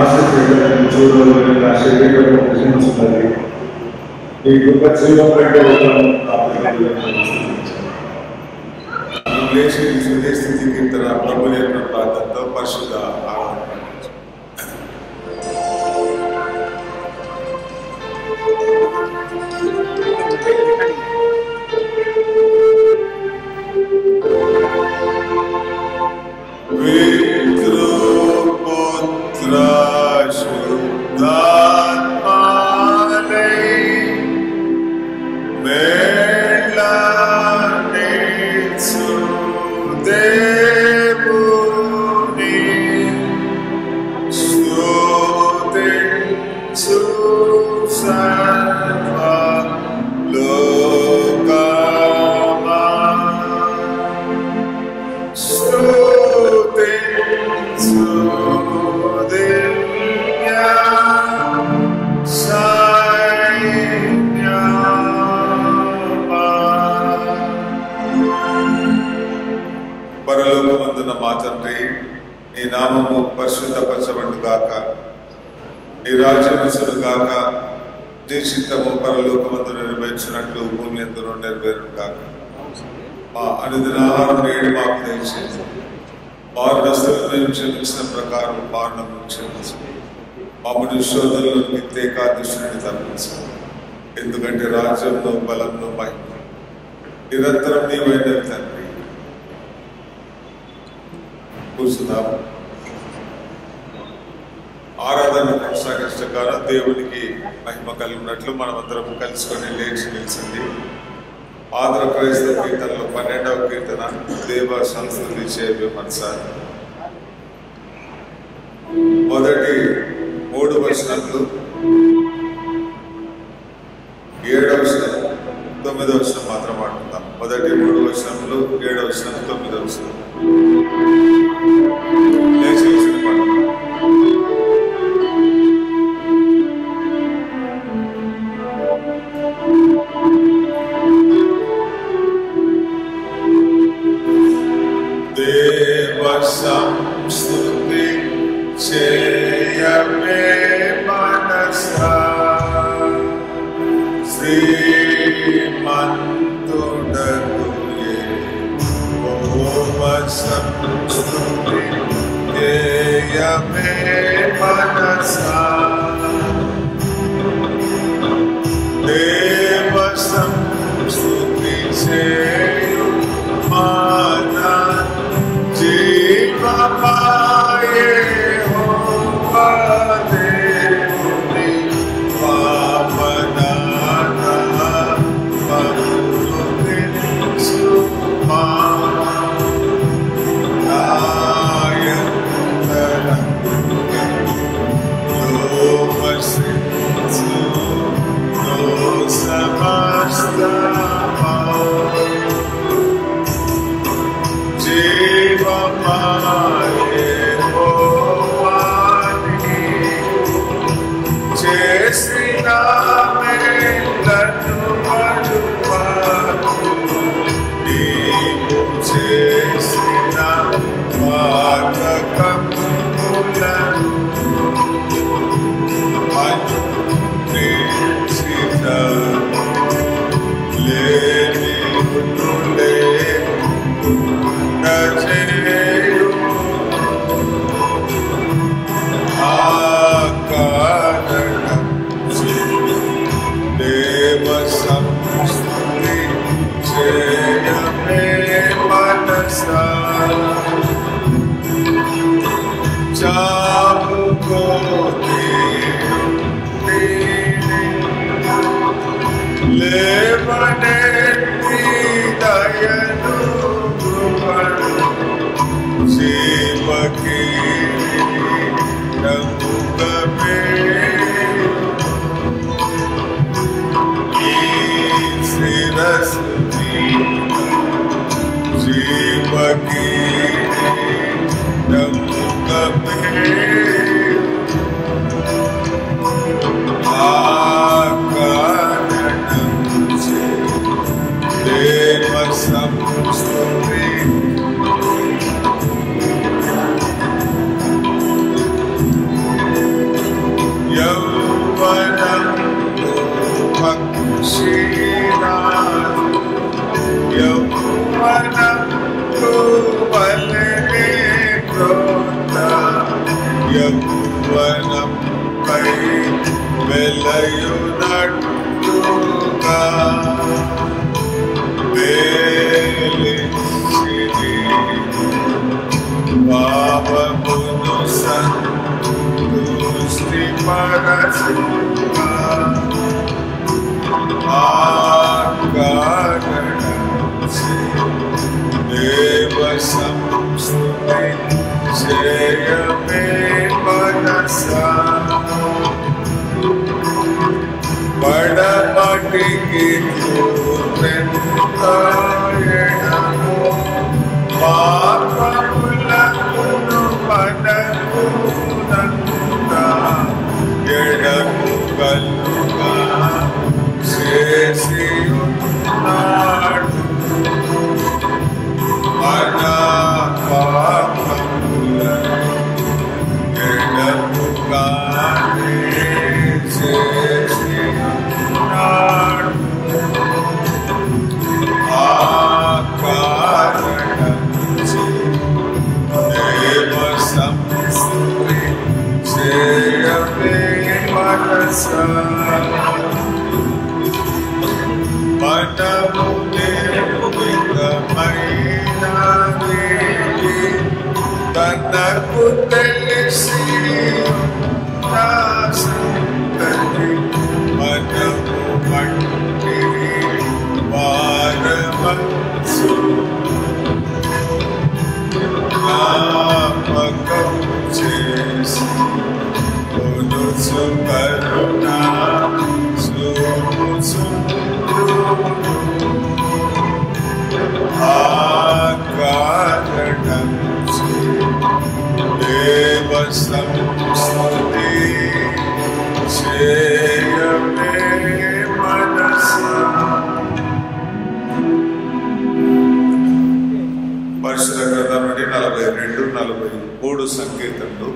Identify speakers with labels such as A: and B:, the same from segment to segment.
A: ఆశ చేయడానికి చూడగలిగిన శరీరం భుజించున్నది. ఈ గొప్ప జీవం కంటే లేచి హృదయ స్థితి కీర్తన ప్రభు నేర్పిన ప్రాంతంతో పరిశుద్ధ పరలోకమందున మా తండ్రి, నీ నామము పరిశుద్ధపరచబడును గాక, నీ రాజ్యం వచ్చును గాక, నీ చిత్తము పరలోకమందు నెరవేర్చినట్లు భూమి యందును నెరవేరును గాక. మా అనుదిన ఆహారం నేడు మాకు దయచేసి, మారు నష్టం క్షమించిన ప్రకారం మారణము క్షమించు, మమ్మల్ని శోధనలోకి తేకాదృష్టిని తప్పించు. ఎందుకంటే రాజ్యంలో బలంలో మహిమ నిరంతరం నీవైన తండ్రి. కూర్చున్నాము. ఆరాధన కొనసాగించగానే దేవునికి మహిమ కలిగినట్లు మనమందరం కలుసుకొని లేచి నిలిచింది. ఆంధ్ర క్రైస్తవ కీర్తనలో 12వ కీర్తన దేవ సంస్కృతి చేయ మనస. మొదటి 3 వచనాలు, 7వ వచనం, 9వ వచనం మాత్రం ఆడుకుందాం. మొదటి 3 వచనములు, 7వ వచనం, 9వ వచనం. దేవ సంస్తుతి చేయమే మనసా, శ్రీమంతుడగు యెహోవ సంస్తుతి చేయమే మనసా. దేవ సంస్తుతి చేయు మన జీవమాయే యెహోవా దేవుని పావనాన పరుదించు మా యౌవనంపై వెలయునట్టుగా వేలిచిరి పాపమును సంతుష్టి పరచుగా ఆకారణించి దేవ సంస్తుతి చేయమే మనసా పడమటికి తూర్పెంతాయనము పాపములకును పడకునంతా ఎడము కలుగా చేసి ఉన్నాడు మన పాపములను ఎడముగానే చేసి ఉన్నాడు ఆ కారణముచే దేవ సంస్తుతి చేయమే మనసా మనము నిర్మితమైనది తనకు తెలిసి నా సంతతి మనము మట్టి వారమంచు జ్ఞాపకం చేసి కొనుచు కరుణా చూపుచు ఆకారణించి దేవ సంస్తుతి చేయమే మనసా పరిశుద్ధ గ్రంథం నుండి 42-43 సంకీర్తనలు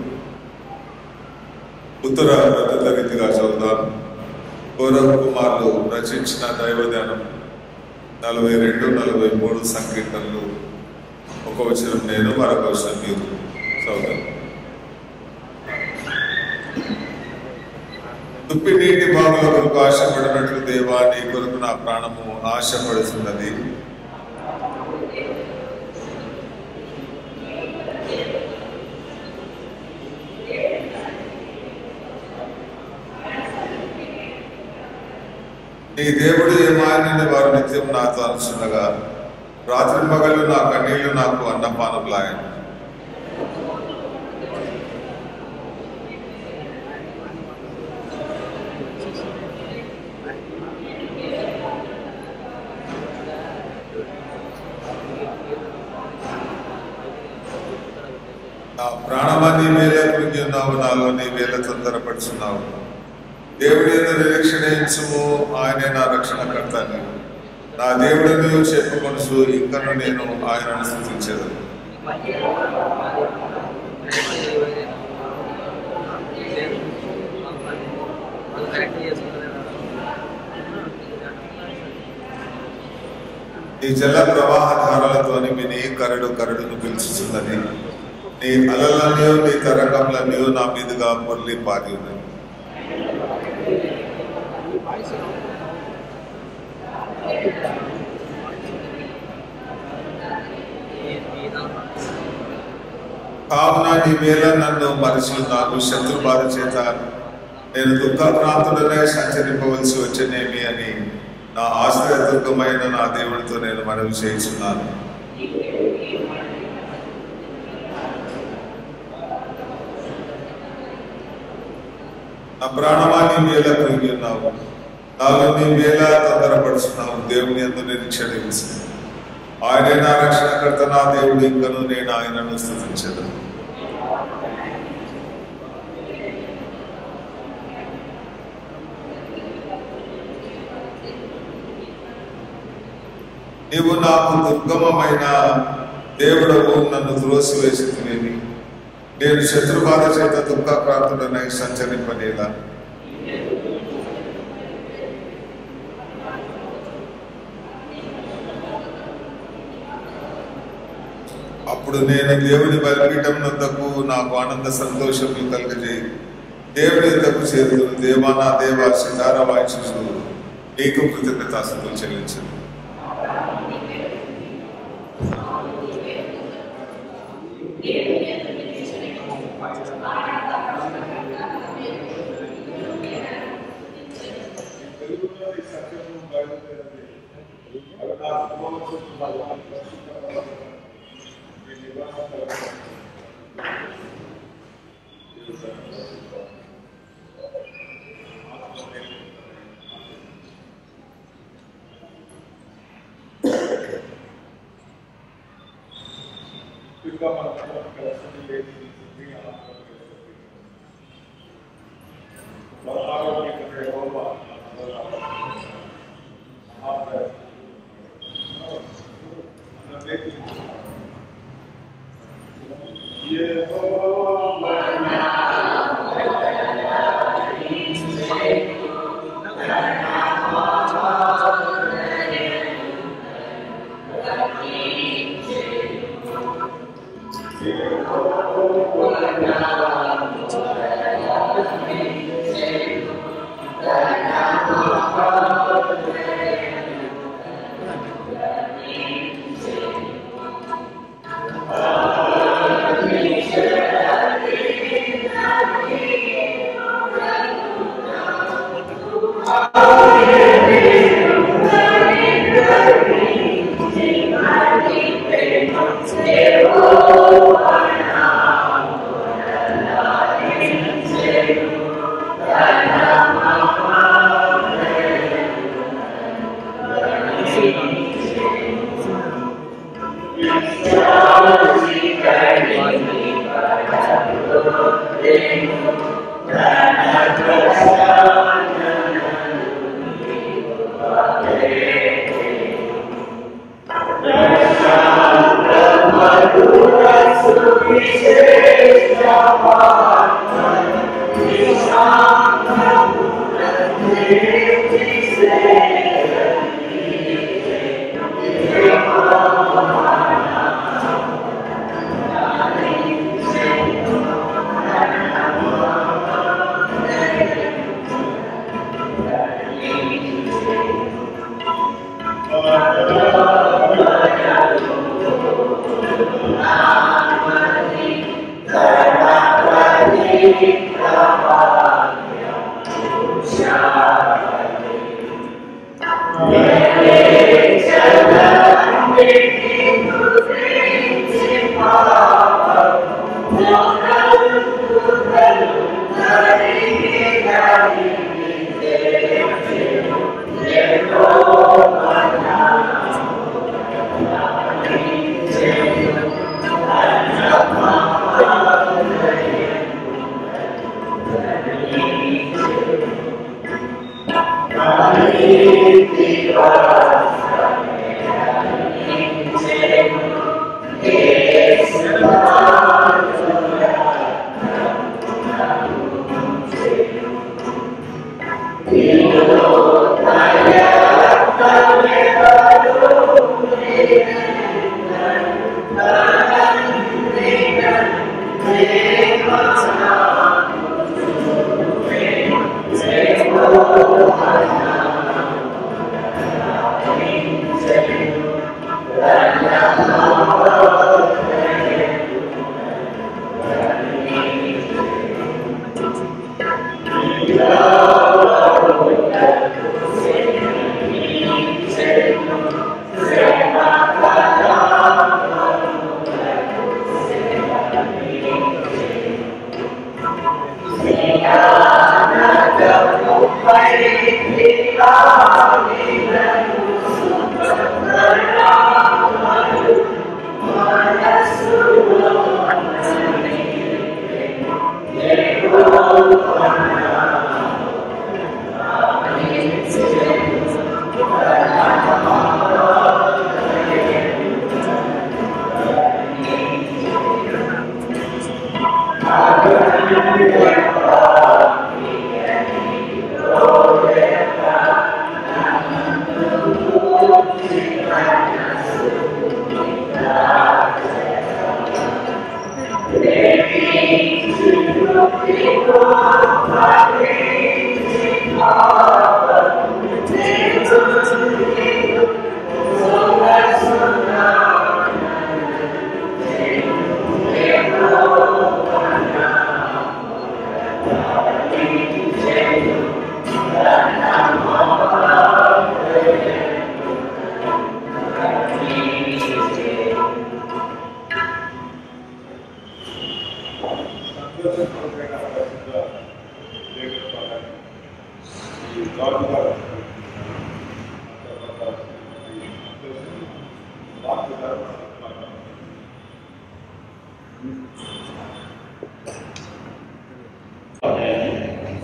A: ఉత్తర పద్ధత రీతిగా చదువుదాం. గౌరవ్ కుమార్లు రచించిన దైవధ్యానం 42-43 సంకీర్తనలు. ఒక వచనం నేను, మరొక వచనం మీరు చదువుతాం. దుప్పి నీటి బావుల కొరకు ఆశపడినట్లు దేవా, నీ కొరకు నా ప్రాణము ఆశపడుతున్నది. నీ దేవుడు ఏమాయనని వారు నిత్యం నాతో అనుచుండగా, రాత్రి పగలు నా కన్నీళ్లు నాకు అన్నపానములాయను. నా ప్రాణమా నీ వేళ కృంగి ఉన్నావు, నాలో నీ వేళ తొందరపడుచున్నావు. దేవుడి యందు నిరీక్షణించుము, ఆయనే నా రక్షణకర్త. నా దేవుడు నీవు చెప్పుకొనుచు ఇంకను నేను ఆయనను స్తుతించెదను. నీ జల ప్రవాహ ధారాలతో విని కరడును పిలుచుచున్నది. నీ అలలన్నీ నీ తరంగంలన్నీ నా మీదుగా పొర్లి పారి ఉన్నది. కావున నీ వేళ నన్ను మరచి నాకు శత్రు బాధ చేత నేను దుఃఖప్రాంతుడనే సంచరింపవలసి వచ్చనేమి అని నా ఆశ్రయ దుర్గమైన నా దేవుడితో నేను మనవి చేస్తున్నాను. నా ప్రాణమా నీ వేళ కృంగి ఉన్నావు, నాలో నీ వేళ తొందరపడుచున్నావు. దేవుని యందు నిరీక్షణించు, ఆయనే నా రక్షణకర్త. నా దేవుడు ఇంకను నేను ఆయనను స్తుతించెదను. నీవు నాకు దుర్గమమైన దేవుడవు, నన్ను త్రోసివేసితివేమి. నేను శత్రుబాధ చేత దుఃఖక్రాంతుడనై సంచరింపనేలా. అప్పుడు నేను దేవుని బలిపీఠం నందుకు నాకు ఆనంద సంతోషములు కలుగజేయి దేవుని యొద్దకు చేరుదును. దేవా నా దేవా సితార వాయించుచు నీకు కృతజ్ఞతాస్తుతులు చెల్లించను.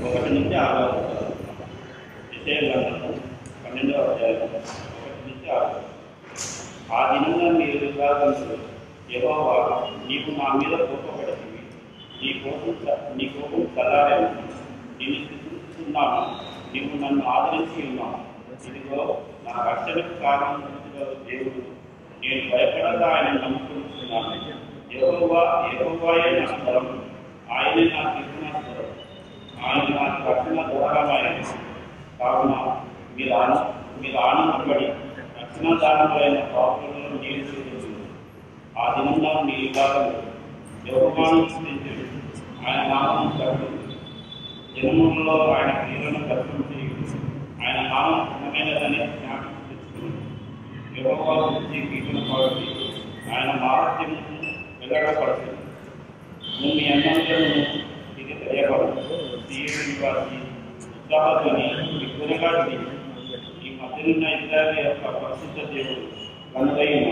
B: ఒకటి నుంచి 6 విషయాలను 12వ అధ్యాయం 1 నుంచి 6. ఆ దినంలో మీరు విభాగంలో యెహోవా నీకు మా మీద కోపపడుతుంది, నీ కోపం చల్లారేను, నేను స్థుతిస్తున్నాను, నీవు నన్ను ఆదరించి ఉన్నావు. ఇదిగో నా రక్షణకు కారణం దేవుడు, నేను భయపడగా ఆయన నమ్ముకుంటున్నాను. యెహోవాయే నా స్థలం, ఆయనే నా కీర్తనాస్వరం, ఆయన నా రక్షణ ద్వారమైన. కావున మీరు ఆనందపడి రక్షణ దానమైన పాపులను నీరు చూస్తుంది. ఆ దినంలో మీ విభాగంలో యెహోవాను స్తుతించండి, ఆయన నామం ప్రకటించండి, జనములలో ఆయన క్రియలను ప్రకటించి ఆయన నామం ఉన్నమైనదని జ్ఞాపకం తెచ్చుకుని యెహోవా గురించి కీర్తన పాడి ఆయన మహాత్మ్యము వెల్లడపడుతుంది. మీ అన్నంలో ఇది తెలియబడదు. తీయని నివాసి ఉత్సాహధ్వని విగ్గునగా ఈ మధ్యనున్న ఇజ్రాయేలు యొక్క పరిశుద్ధ దేవుడు కనుదైన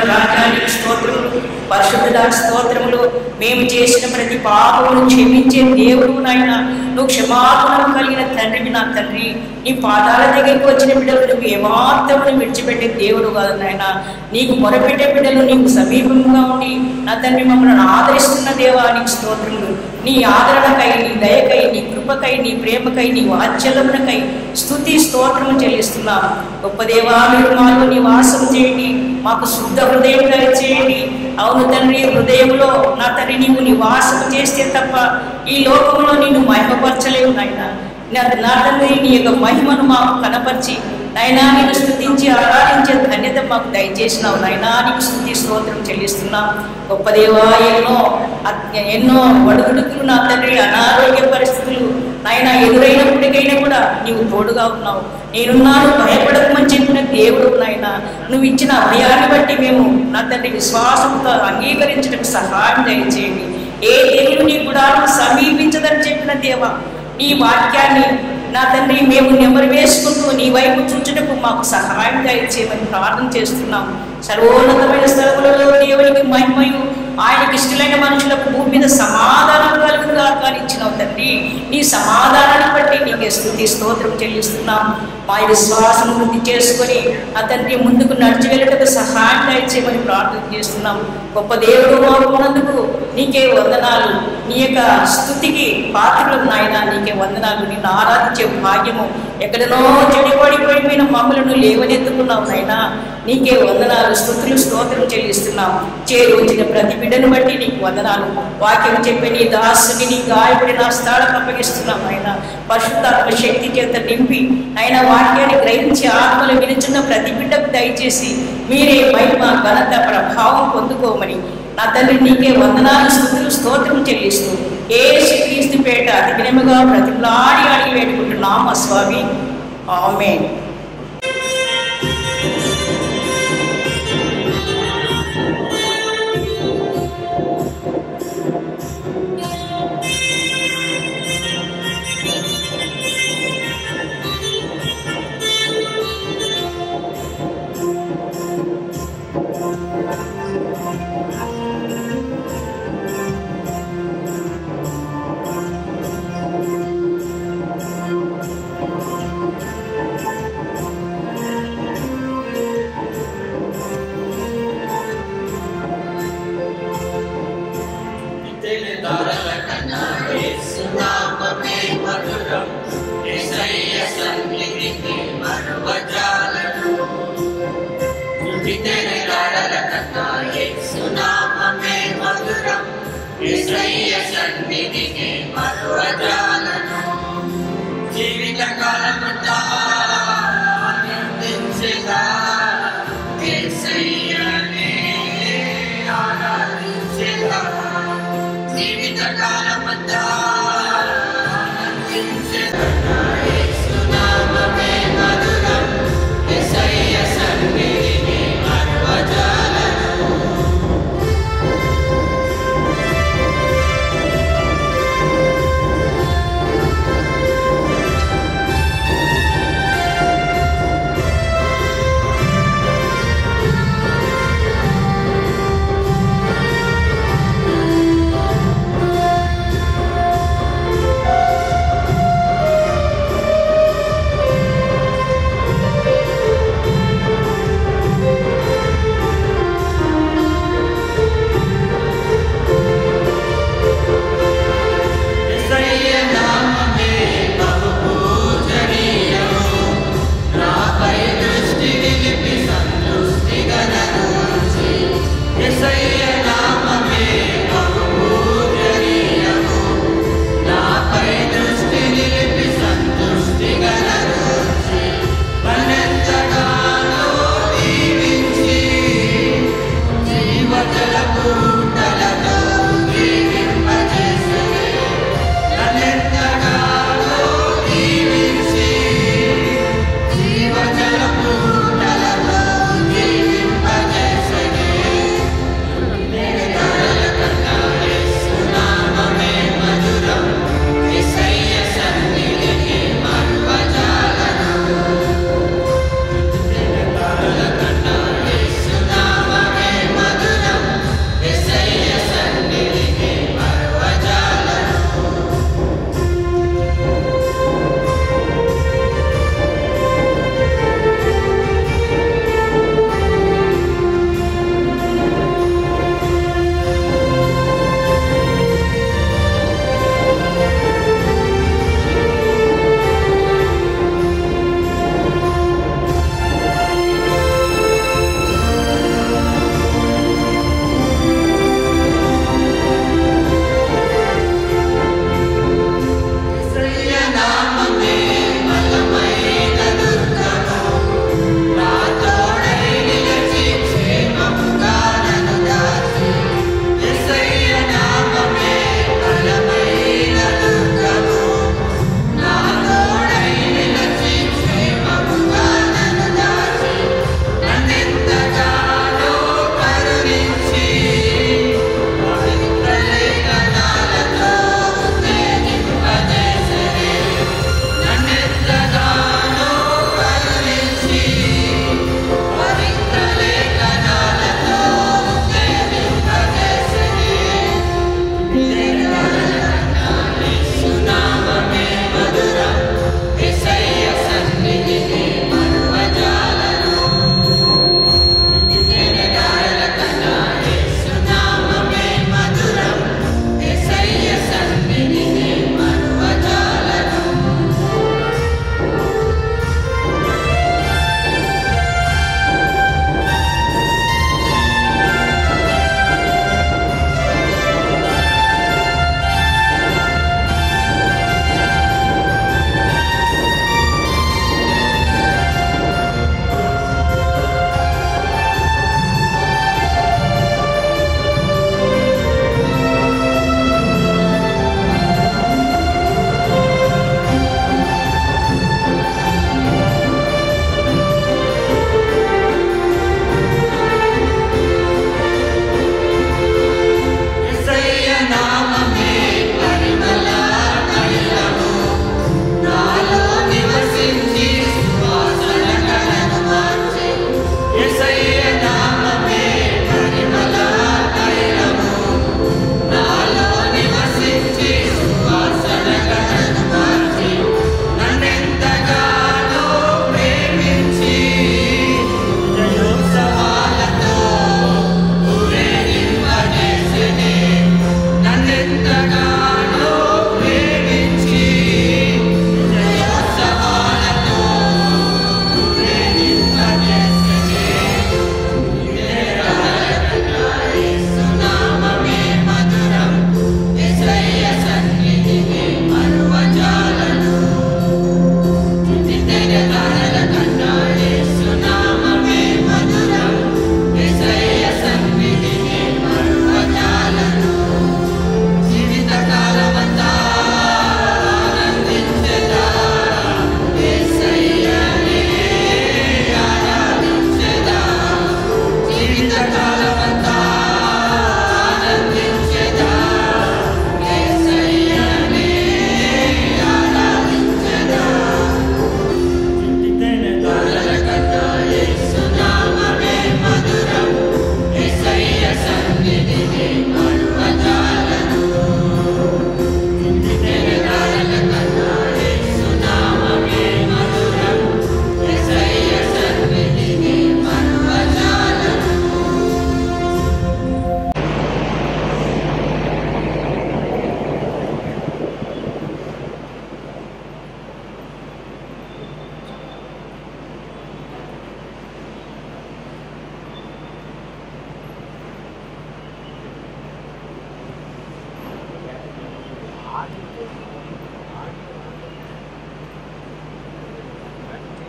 C: రాజానికి స్తోత్రములు, పరిశుద్ధుడా స్తోత్రములు. మేము చేసిన ప్రతి పాపమును క్షమించే దేవుడు నాయన, నువ్వు క్షమాపణము కలిగిన తండ్రివి నా తండ్రి. నీ పాదాల దగ్గరికి వచ్చిన బిడ్డలు నువ్వు ఏమాత్రమును విడిచిపెట్టే దేవుడు కాదు నాయన. నీకు మొరపెట్టే బిడ్డలు నీకు సమీపంగా ఉండి నా తండ్రి మమ్మల్ని ఆదరిస్తున్న దేవా నీకు స్తోత్రములు. నీ ఆదరణకై, నీ దయకై, నీ కృపకై, నీ ప్రేమకై, నీ వాత్సల్యమునకై స్తుతి స్తోత్రము చెల్లిస్తున్నాం. గొప్ప దేవా, మీరు మాలో నివాసం చేయండి, మాకు శుద్ధ హృదయం దయచేయండి. అవును తండ్రి, హృదయంలో నా తండ్రి నీవు నివాసం చేస్తే తప్ప ఈ లోకంలో నిన్ను మహిమపరచలేవు నాయన. నా తండ్రి నీ యొక్క మహిమను మాకు కనపరిచి నైనా నీకు స్తుతించి ఆరాధించే ధన్యత మాకు దయచేసినావు నైనా. నీకు స్తుతి స్తోత్రం చెల్లిస్తున్నాం. గొప్ప దేవా, ఎన్నో వడుగుడుకులు నా తండ్రి, అనారోగ్య పరిస్థితులు నాయన ఎదురైనప్పటికైనా కూడా నీవు తోడుగా ఉన్నావు. నేనున్నాను, భయపడకమని చెప్పిన దేవుడు నాయన. నువ్వు ఇచ్చిన అభయాన్ని బట్టి మేము నా తండ్రి విశ్వాసంతో అంగీకరించడానికి సహాయం దయచేయండి. ఏ దేవుడు నీ గుడాలను సమీపించదని చెప్పిన దేవా, నీ వాక్యాన్ని నా తండ్రి మేము నెమరు వేసుకుంటూ నీ వైపు చూచుటకు మాకు సహాయం దయచేయమని ప్రార్థన చేస్తున్నాం. సర్వోన్నతమైన స్థలములలో దేవునికి మహిమయు, ఆయనకి ఇష్టమైన మనుషులకు భూమి మీద సమాధానం కలుగుగా ఇచ్చినావు తండ్రి. నీ సమాధానాన్ని బట్టి నీకే స్తుతి స్తోత్రం చెల్లిస్తున్నాం. మా విశ్వాసం వృద్ధి చేసుకొని ఆ తండ్రి ముందుకు నడిచి వెళ్ళటకు సహాయం దయచేయమని ప్రార్థన చేస్తున్నాం. గొప్ప దేవుడు మాకున్నందుకు నీకే వందనాలు. నీ యొక్క స్తుతికి పాత్రలు నాయన నీకే వందనాలు. నిన్ను ఆరాధించే భాగ్యము ఎక్కడనో చెడిపడిపోయిన మమ్మలను లేవనెత్తుకున్నావు నాయనా. నీకే వందనాలు, స్తుతులు స్తోత్రం చెల్లిస్తున్నాం. చేరువచ్చిన ప్రతి బిడ్డను బట్టి నీకు వందనాలు. వాక్యం చెప్పి నీ దాసుని నీ గాయపడిన స్థాలకు అప్పగిస్తున్నాం ఆయన. పరిశుద్ధాత్మ శక్తి చేత నింపి ఆయన వాక్యాన్ని గ్రహించి ఆత్మలు వినుచున్న ప్రతి బిడ్డకు దయచేసి మీరే మహిమ ఘనత ప్రభావం పొందుకోమని నా తండ్రి నీకే వందనాలు, స్తుతులు స్తోత్రం చెల్లిస్తూ యేసు క్రీస్తు పేట అతి వినముగా ప్రతిలాడి అడిగి వేడుకుంటున్నాం స్వామి. ఆమేన్.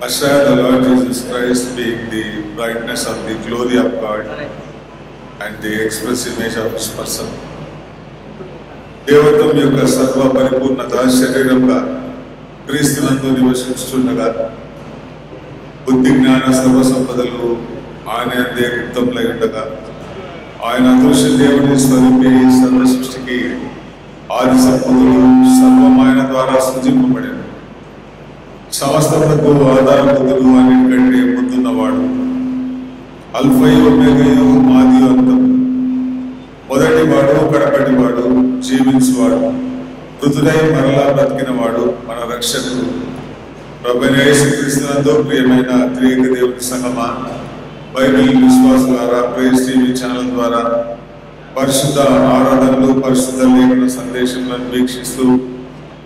A: Aside the Lord Jesus Christ being the brightness of the glory of God and the express image of His person. దేవత్వం యొక్క సర్వ పరిపూర్ణత శరీరంగా క్రీస్తునందు నివసించుచుండగా బుద్ధి జ్ఞాన సర్వ సంపదలు ఆయన అందే గుప్తంలో ఉండగా ఆయన అదృశ్య దేవుని స్వరూపి సర్వ సృష్టికి ఆది సంపదలు సర్వం ఆయన ద్వారా సృజింపబడిన సమస్తములకు ఆధారభూతులు అన్నిటికంటే ముందున్నవాడు అల్ఫయు ఒమేగయు ఆది అంతం మొదటివాడు కడపటివాడు జీవించువాడు మృతుడై మరలా బ్రతికినవాడు మన రక్షకుడు ప్రభువైన యేసుక్రీస్తునందు ప్రియమైన త్రియేక దేవుని సంగమా బైబిల్ విశ్వాసులారా ప్రైజ్ టీవీ ఛానల్ ద్వారా పరిశుద్ధ ఆరాధనలు పరిశుద్ధ లేఖన సందేశములను వీక్షిస్తూ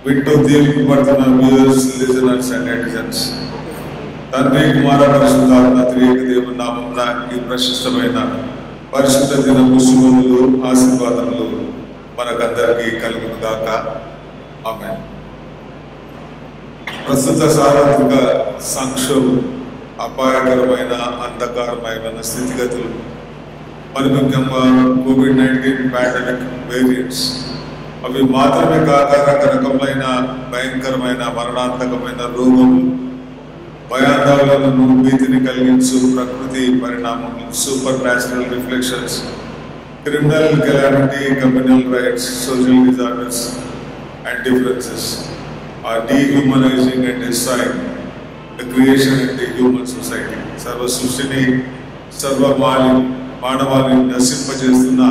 A: వింటూ తీర్పుపడుతున్న వ్యూయర్స్ లిజనర్స్ అండ్ నెటిజన్స్ తండ్రి కుమార పరిశుద్ధాత్మ త్రియేక దేవుని నామమున ఈ ప్రశస్తమైన పరిశుద్ధ దినము శుభములు ఆశీర్వాదములు మనకందరికీ కలుగును గాక ఆమేన్. ప్రస్తుత సార్వత్రిక సంక్షోభం అపాయకరమైన అంధకారమైన స్థితిగతులు మరి ముఖ్యంగా COVID-19 పాండమిక్ వేరియంట్స్ అవి మాత్రమే కాక రకరకమైన భయంకరమైన మరణాంతకమైన రోగములు భయాందోళనలను భీతిని కలిగించు ప్రకృతి పరిణామములు super natural reflections criminal calamity communal riots social disorders and differences are dehumanizing and destroying the creation and the human society. సర్వ సృష్టిని సర్వ మానవాళిని నశింపజేస్తున్న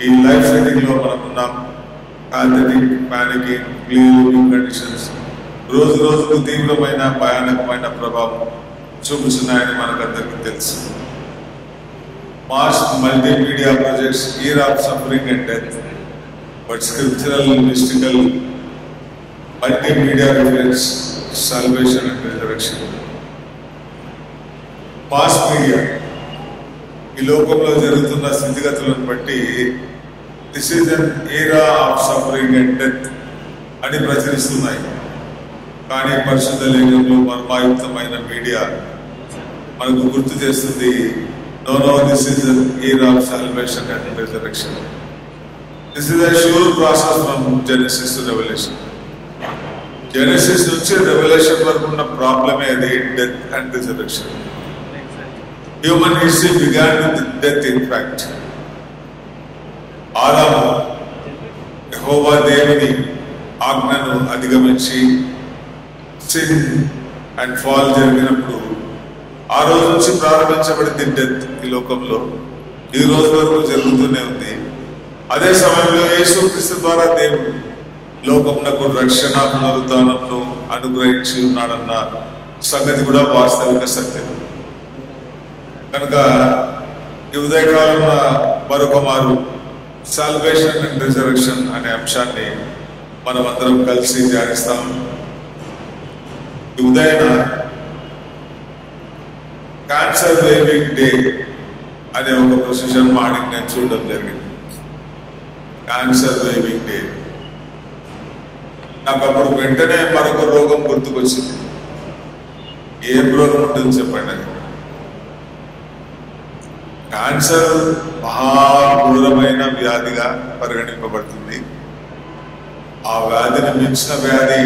A: ఈ లైఫ్ సెట్టింగ్లో మనం ఉన్నాం. పాథటిక్ పానికింగ్ లివింగ్ కండిషన్స్ రోజు రోజుకు తీవ్రమైన భయానకమైన ప్రభావం చూపుతున్నాయని మనకందరికీ తెలుసు. Mass multimedia projects year of suffering and death but scriptural mystical multimedia reference salvation and resurrection. Mass media ఈ లోకంలో జరుగుతున్న స్థితిగతులను బట్టి this is an era of suffering and death అని ప్రచురిస్తున్నాయి. కానీ పరిశుద్ధ లేఖనంలో మర్మాయుక్తమైన మీడియా మనకు గుర్తు చేస్తుంది, no this is an era of salvation and resurrection. This is a sure process from Genesis to revolution. Genesis నుంచి రెవల్యూషన్ వరకు ఉన్న ప్రాబ్లమే అది death and resurrection. Human history began with death. In fact ఆదాము యెహోవా దేవుని ఆజ్ఞను అధిగమించి సిన్ అండ్ ఫాల్ జరిగినప్పుడు ఆ రోజు నుంచి ప్రారంభించబడింది డెత్ ఈ లోకంలో. ఈ రోజు వరకు జరుగుతూనే ఉంది. అదే సమయంలో యేసుక్రీస్తు ద్వారా దేవుడు లోకమునకు రక్షణ పునరుద్ధానమును అనుగ్రహించి ఉన్నాడన్న సంగతి కూడా వాస్తవిక సత్యం. కనుక ఈ ఉదయకాలంలో మరొక మారు సాల్వేషన్ అండ్ రిజరెక్షన్ అనే అంశాన్ని మనం అందరం కలిసి ధ్యానిస్తాం. ఈ ఉదయన క్యాన్సర్ వేవింగ్ డే అనే ఒక ప్రొసెషన్ మార్నింగ్ నేను చూడడం జరిగింది. క్యాన్సర్ వేవింగ్ డే నాకు అప్పుడు వెంటనే మరొక రోగం గుర్తుకొచ్చింది. ఏం రోగం ఉంటుంది చెప్పండి? క్యాన్సర్ మహాఘోరమైన వ్యాధిగా పరిగణింపబడుతుంది. ఆ వ్యాధిని మించిన వ్యాధి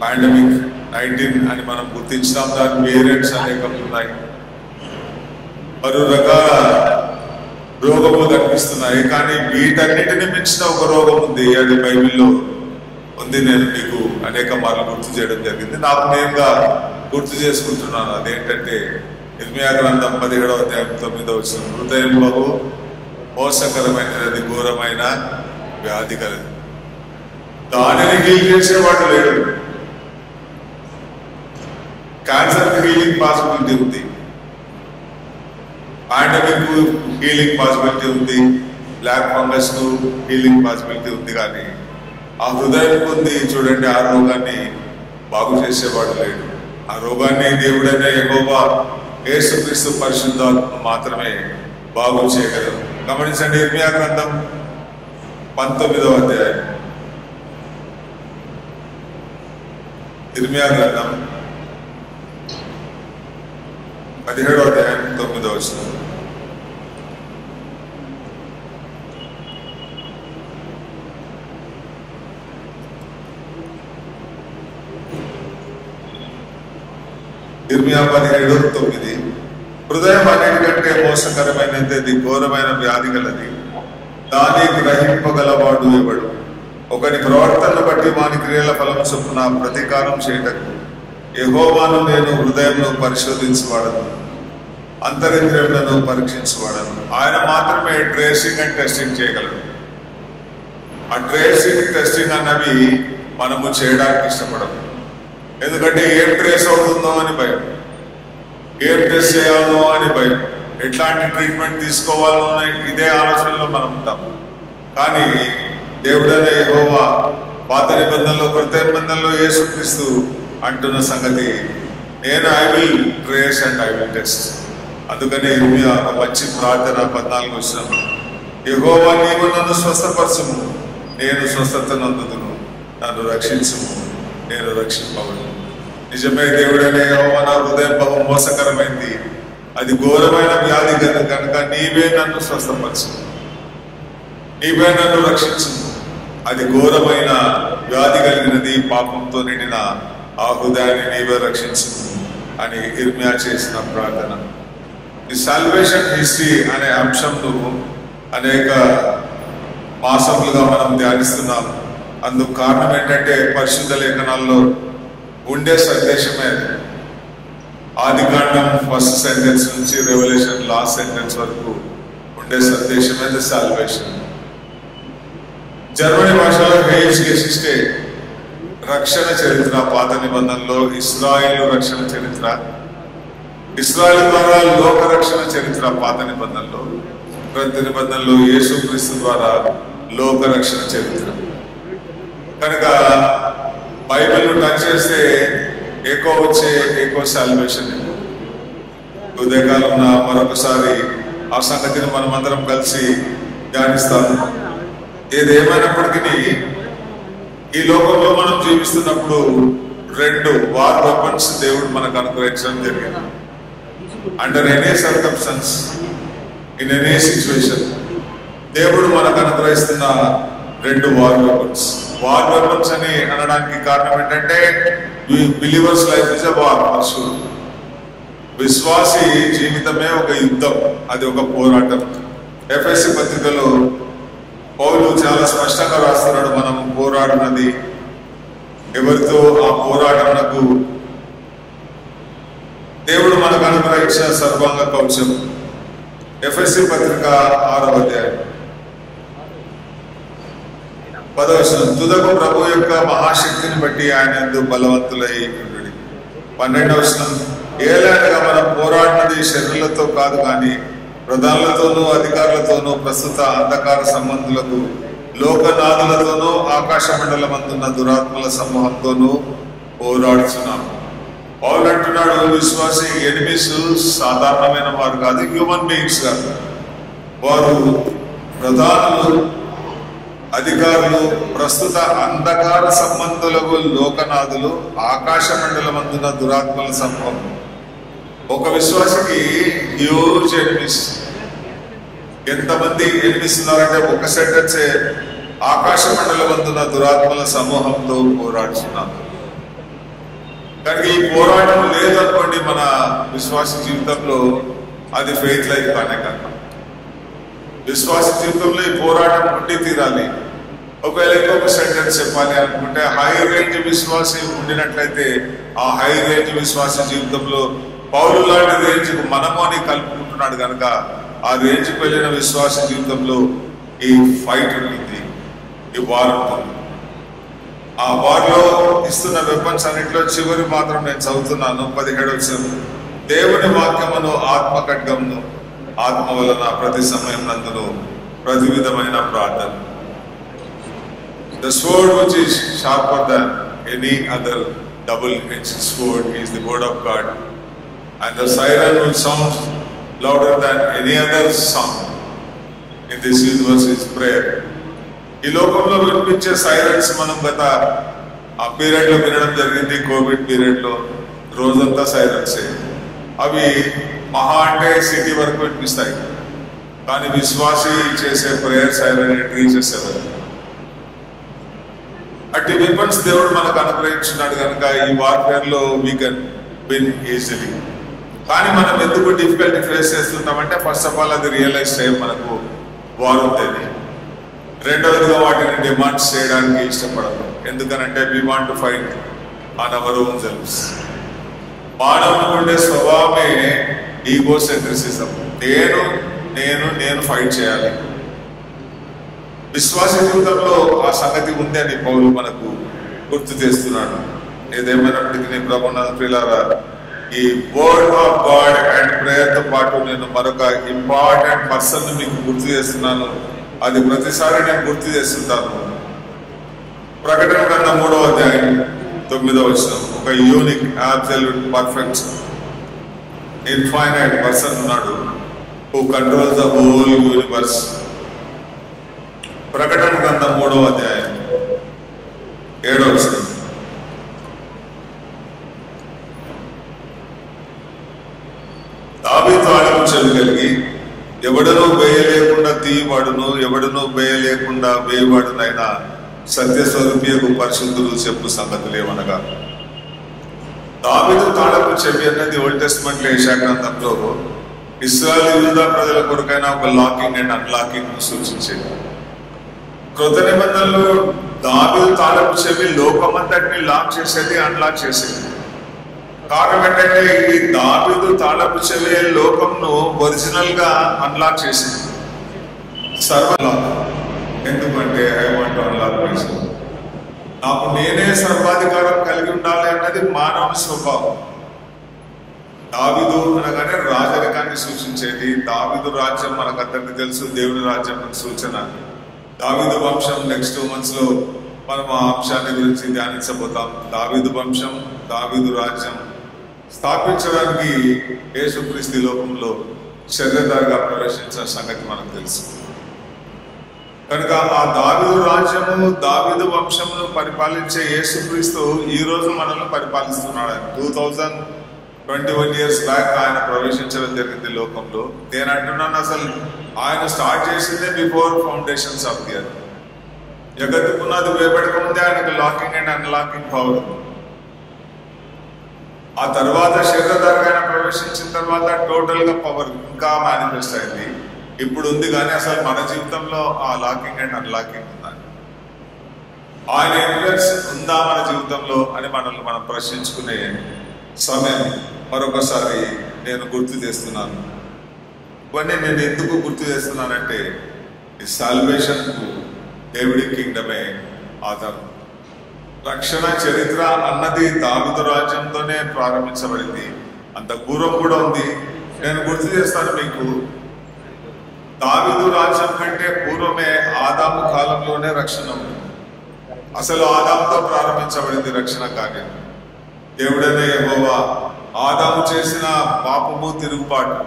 A: పాండమిక్ 19 అని మనం గుర్తించాం. దాని వేరియంట్స్ అనేకం ఉన్నాయి. పలు రకాల రోగములు కనిపిస్తున్నాయి. కానీ వీటన్నిటిని మించిన ఒక రోగం ఉంది, అది బైబిల్లో ఉంది. నేను మీకు అనేక మార్లు గుర్తు చేయడం జరిగింది. నాకు నేనుగా గుర్తు చేసుకుంటున్నాను. అదేంటంటే ఇర్మియా గ్రంథం 17వ అధ్యాయం 9వ వచనం, హృదయం బహు మోసకరమైనది, ఘోరమైన వ్యాధి కలది, దానిని హీల్ చేసేవాడు లేడు. క్యాన్సర్ హీలింగ్ పాసిబిలిటీ ఉంది, పాండమిక్ హీలింగ్ పాసిబిలిటీ ఉంది, బ్లాక్ ఫంగస్ కు హీలింగ్ పాసిబిలిటీ ఉంది. కానీ ఆ హృదయం ఉంది చూడండి, ఆ రోగాన్ని బాగు చేసేవాడు లేడు. ఆ రోగాన్ని దేవుడైన యెహోవా యేసుక్రీస్తు పరిశుద్ధాత్మ మాత్రమే బాగు చేయగలరు. గమనించండి, ఇర్మియా గ్రంథం 19వ అధ్యాయం, ఇర్మియా గ్రంథం 17వ అధ్యాయం 9వ వచనం. ఇర్మియా 17:9. హృదయం అన్నిటికంటే మోసకరమైనది, అది ఘోరమైన వ్యాధి గలది, దాన్ని గ్రహింపగలవాడు ఎవడు? ఒకని ప్రవర్తనను బట్టి వాని క్రియల ఫలం చొప్పున ప్రతీకారం చేయటకు యెహోవాను నేను హృదయంలో పరిశోధించబడను, అంతరింద్రియములను పరీక్షించబడను. ఆయన మాత్రమే ట్రేసింగ్ అండ్ టెస్టింగ్ చేయగలడు. ఆ ట్రేసింగ్ టెస్టింగ్ అన్నవి మనము చేయడానికి ఇష్టపడము. ఎందుకంటే ఏం ట్రేస్ అవుతుందో అని భయం, ఏం టెస్ట్ చేయాలో అని భయం, ఎట్లాంటి ట్రీట్మెంట్ తీసుకోవాలో అని ఇదే ఆలోచనలో మనం ఉంటాం. కానీ దేవుడైన యెహోవా పాత నిబంధనలో, కొత్త నిబంధనలో యేసుక్రీస్తు అంటున్న సంగతి, నేను I will trace and I will test. అందుకని ఇర్మియా మంచి ప్రార్థన 14 వచనం, యెహోవా నీవు నన్ను స్వస్థపరచుము, నేను స్వస్థత నందుదును, నన్ను రక్షించుము, నేను రక్షింపబడను. నిజమే, దేవుడనే యెహోవా నా హృదయం బహు మోసకరమైంది, అది ఘోరమైన వ్యాధి కనుక నీవే నన్ను స్వస్థపరచు, నీవే నన్ను రక్షించు. అది ఘోరమైన వ్యాధి కలిగినది, పాపంతో నిండిన ఆ హృదయాన్ని నీవే రక్షించు అని ఇర్మియా చేసిన ప్రార్థన. ఈ సాల్వేషన్ హిస్టరీ అనే అంశంను అనేక మాసములుగా మనం ధ్యానిస్తున్నాం. అందుకు కారణం ఏంటంటే పరిశుద్ధ లేఖనాల్లో ఉండే సందేశమే. ఆదికాండం ఫస్ట్ సెంటెన్స్ నుంచి రెవల్యూషన్ లాస్ట్ సెంటెన్స్ వరకు ఉండే సందేశమే ది సాల్వేషన్. జర్మనీ భాషలో హెయిల్స్ గెసిస్టే రక్షణ చరిత్ర పాత నిబంధనలో, ఇస్రాయేలు రక్షణ చరిత్ర, ఇస్రాయేల్ ద్వారా లోక రక్షణ చరిత్ర పాత నిబంధనలో, క్రొత్త నిబంధనలో యేసుక్రీస్తు ద్వారా లోక రక్షణ చరిత్ర. కనుక బైబిల్ టచ్ చేస్తే ఎక్కువ వచ్చే ఎక్కువ సాల్వేషన్. ఉదయకాలం మరొకసారి ఆ సంగతిని మనమందరం కలిసి ధ్యానిస్తాము. ఏదేమైనప్పటికీ ఈ లోకంలో మనం జీవిస్తున్నప్పుడు 2 వార్ వెపన్స్ దేవుడు మనకు అనుగ్రహించడం జరిగింది. Under any circumstance, in any situation దేవుడు మనకు అనుగ్రహిస్తున్న 2 వార్ వెపన్స్. వార్ వెపన్స్ అని అనడానికి కారణం ఏంటంటే believers life is a war. విశ్వాసి జీవితమే ఒక యుద్ధం, అది ఒక పోరాటం. ఎఫెసీ పత్రికలో పౌలు చాలా స్పష్టంగా రాస్తున్నాడు, మనం పోరాడినది ఎవరితో? ఆ పోరాటమునకు దేవుడు మనకు అనుగ్రహించిన సర్వాంగ కవచం. ఎఫెసీ పత్రిక 6వ అధ్యాయం 10వ వచనం, తుదకు ప్రభు యొక్క మహాశక్తిని బట్టి ఆయన యందు బలవంతులై ఉండుడి. 12వ వచనం, ఏలైనగా మనం పోరాడినది శరీరులతో కాదు కానీ ప్రధానులతోనూ అధికారులతోనూ ప్రస్తుత అంధకార సంబంధులకు, లోకనాథులతోనూ ఆకాశ మండలమందున్న దురాత్మల సమూహంతోనూ పోరాడుతున్నాం. పౌలు అంటున్నాడు, విశ్వాసి ఎనిమిస్ సాధారణమైన వారు కాదు, హ్యూమన్ బీయింగ్స్ కాదు. వారు ప్రధానులు, అధికారులు, ప్రస్తుత అంధకార సంబంధులకు, లోకనాథులు, ఆకాశ మండలమందున్న దురాత్మల సమూహం. ఒక విశ్వాసికి హ్యూజ్ ఎనిమిస్. ఎంతమంది ఎనిమిస్ ఉన్నారంటే ఒక సెంటెన్సే, ఆకాశ మండలమందున్న దురాత్మల సమూహంతో పోరాడుతున్నాం. కానీ ఈ పోరాటం లేదనుకోండి మన విశ్వాస జీవితంలో, అది ఫెయిత్ లైఫ్ కానే కాదు. విశ్వాస జీవితంలో ఈ పోరాటం ఉండి తీరాలి. ఒకవేళ ఇంకొక సెంటెన్స్ చెప్పాలి అనుకుంటే, హై రేంజ్ విశ్వాసి ఉండినట్లయితే ఆ హై రేంజ్ విశ్వాస జీవితంలో పౌలు లాంటి రేంజ్కు మనము అని కలుపుకుంటున్నాడు కనుక ఆ రేంజ్కి వెళ్ళిన విశ్వాస జీవితంలో ఈ ఫైట్ ఉంటుంది, ఈ వార్ ఉంటుంది. ఆ వార్లో ఇస్తున్న వెపన్స్ అన్నింటిలో చివరి మాత్రం నేను చదువుతున్నాను. 17వ వచనం, దేవుని వాక్యమును ఆత్మ ఖడ్గమును, ఆత్మ వలన ప్రతి సమయం నందును ప్రతి విధమైన ప్రార్థన. The sword which is sharper than any other double-edged sword is the word of God, and the siren will sound louder than any other sound in this universe is prayer. ఈ లోకంలో వినిపించే సైరన్స్ మనం గత ఆ పీరియడ్లో వినడం జరిగింది. Covid పీరియడ్లో రోజంతా సైరన్సే. అవి మహా అంటే సిటీ వరకు వినిపిస్తాయి, కానీ విశ్వాసి చేసే ప్రేయర్స్ ఆయన రీచెస్ ఎవరు. అట్టి వెపన్స్ దేవుడు మనకు అనుగ్రహించున్నాడు కనుక ఈ వార్ఫేర్ లో వీ కెన్ విన్ ఈజీలీ. కానీ మనం ఎందుకు డిఫికల్టీ ఫేస్ చేస్తుంటామంటే ఫస్ట్ ఆఫ్ ఆల్ అది రియలైజ్ చేయం మనకు వార్ ఉందని. రెండవదిగా వాటిని డిమాండ్స్ చేయడానికి ఇష్టపడము. ఎందుకనంటే we want to fight on our own selfs. మానవునికి ఉండే స్వభావమే ఈగో సెంట్రిసిజం. నేను ఫైట్ చేయాలి. విశ్వాస జీవితంలో ఆ సంగతి ఉంది అని పౌలు మనకు గుర్తు చేస్తున్నాడు. ఏదేమైనప్పటికీ ప్రభునందు ప్రియులారా, ఈ word of God and prayer తో పాటు నేను మరొక ఇంపార్టెంట్ పర్సన్ మీకు గుర్తు చేస్తున్నాను. అది ప్రతిసారి నేను గుర్తు చేస్తుంటాను. ప్రకటన గ్రంథం 3వ అధ్యాయం 9వ వచనం. ఒక unique, absolute, perfect, infinite person ఉన్నాడు who controls the whole universe. ప్రకటన గ్రంథం 3వ అధ్యాయం 7వ వచనం. దావీదు ఆలము చెవి ఎవడనూ వేయలేకుండా తీయవాడును, ఎవడనూ వేయలేకుండా వేయవాడునైనా సత్యస్వరూపియకు పరిశుద్ధులు చెప్పు సంగతులేమనగా. దావీదు తాళపు చెవి అన్నది ఓల్డ్ టెస్ట్మెంట్ లో యెషయా గ్రంథంలో ఇశ్రాయేలు యూదా ప్రజల కొరకైన ఒక లాకింగ్ అండ్ అన్లాకింగ్ సూచించేది. కృత నిబంధనలో దావీదు తాళపు చెవి లోకమంతటిని లాక్ చేసేది, అన్లాక్ చేసేది. కారణం ఏంటంటే ఈ దావీదు తాళపు చెవి లోకంను ఒరిజినల్ గా అన్లాక్ చేసింది, సర్వలాక్. ఎందుకంటే ఐ వాంట్ అన్లాక్ మైసెల్ఫ్. నాకు నేనే సర్వాధికారం కలిగి ఉండాలి అన్నది మానవుని స్వభావం. దావీదు అనగానే రాజరికాన్ని సూచించేది. దావీదు రాజ్యం మనకందరికీ తెలుసు, దేవుని రాజ్యం సూచన. దావీదు వంశం నెక్స్ట్ 2 months లో మనం ఆ అంశాన్ని గురించి ధ్యానించబోతాం. దావీదు వంశం, దావీదు రాజ్యం స్థాపించడానికి యేసుక్రీస్తు లోకంలో శరీరధారిగా ప్రవేశించిన సంగతి మనకు తెలుసు. కనుక ఆ దావీదు రాజ్యము, దావీదు వంశమును పరిపాలించే యేసుక్రీస్తు ఈ రోజు మనల్ని పరిపాలిస్తున్నాడు. 2021 years బ్యాక్ ఆయన ప్రవేశించడం జరిగింది లోకంలో. నేను అంటున్నాను, అసలు ఆయన స్టార్ట్ చేసిందే before foundations of the earth. జగత్తు పునాది వేయబడక ముందే ఆయనకు లాకింగ్ అండ్ అన్లాకింగ్ పవర్. ఆ తర్వాత శరీరధారిగా ప్రవేశించిన తర్వాత టోటల్ గా పవర్ ఇంకా మేనిఫెస్ట్ అయింది. ఇప్పుడు ఉంది, కానీ అసలు మన జీవితంలో ఆ లాకింగ్ అండ్ అన్లాకింగ్ ఉందా, ఆయన ఇన్ఫ్లుయెన్స్ ఉందా మన జీవితంలో అని మనల్ని మనం ప్రశ్నించుకునే సమయం మరొకసారి నేను గుర్తు చేస్తున్నాను. ఇవన్నీ నేను ఎందుకు గుర్తు చేస్తున్నానంటే ఈ సాల్వేషన్ కు దేవుడి కింగ్డమే ఆధారం. రక్షణ చరిత్ర అన్నది దావీదు రాజ్యంతోనే ప్రారంభించబడింది. అంత పూర్వం కూడా ఉంది. నేను గుర్తు చేస్తాను మీకు, దావీదు రాజ్యం కంటే పూర్వమే ఆదాము కాలంలోనే రక్షణ ఉంది. అసలు ఆదాముతో ప్రారంభించబడింది రక్షణ కార్యం. దేవుడనే యెహోవా ఆదాము చేసిన పాపము, తిరుగుబాటు,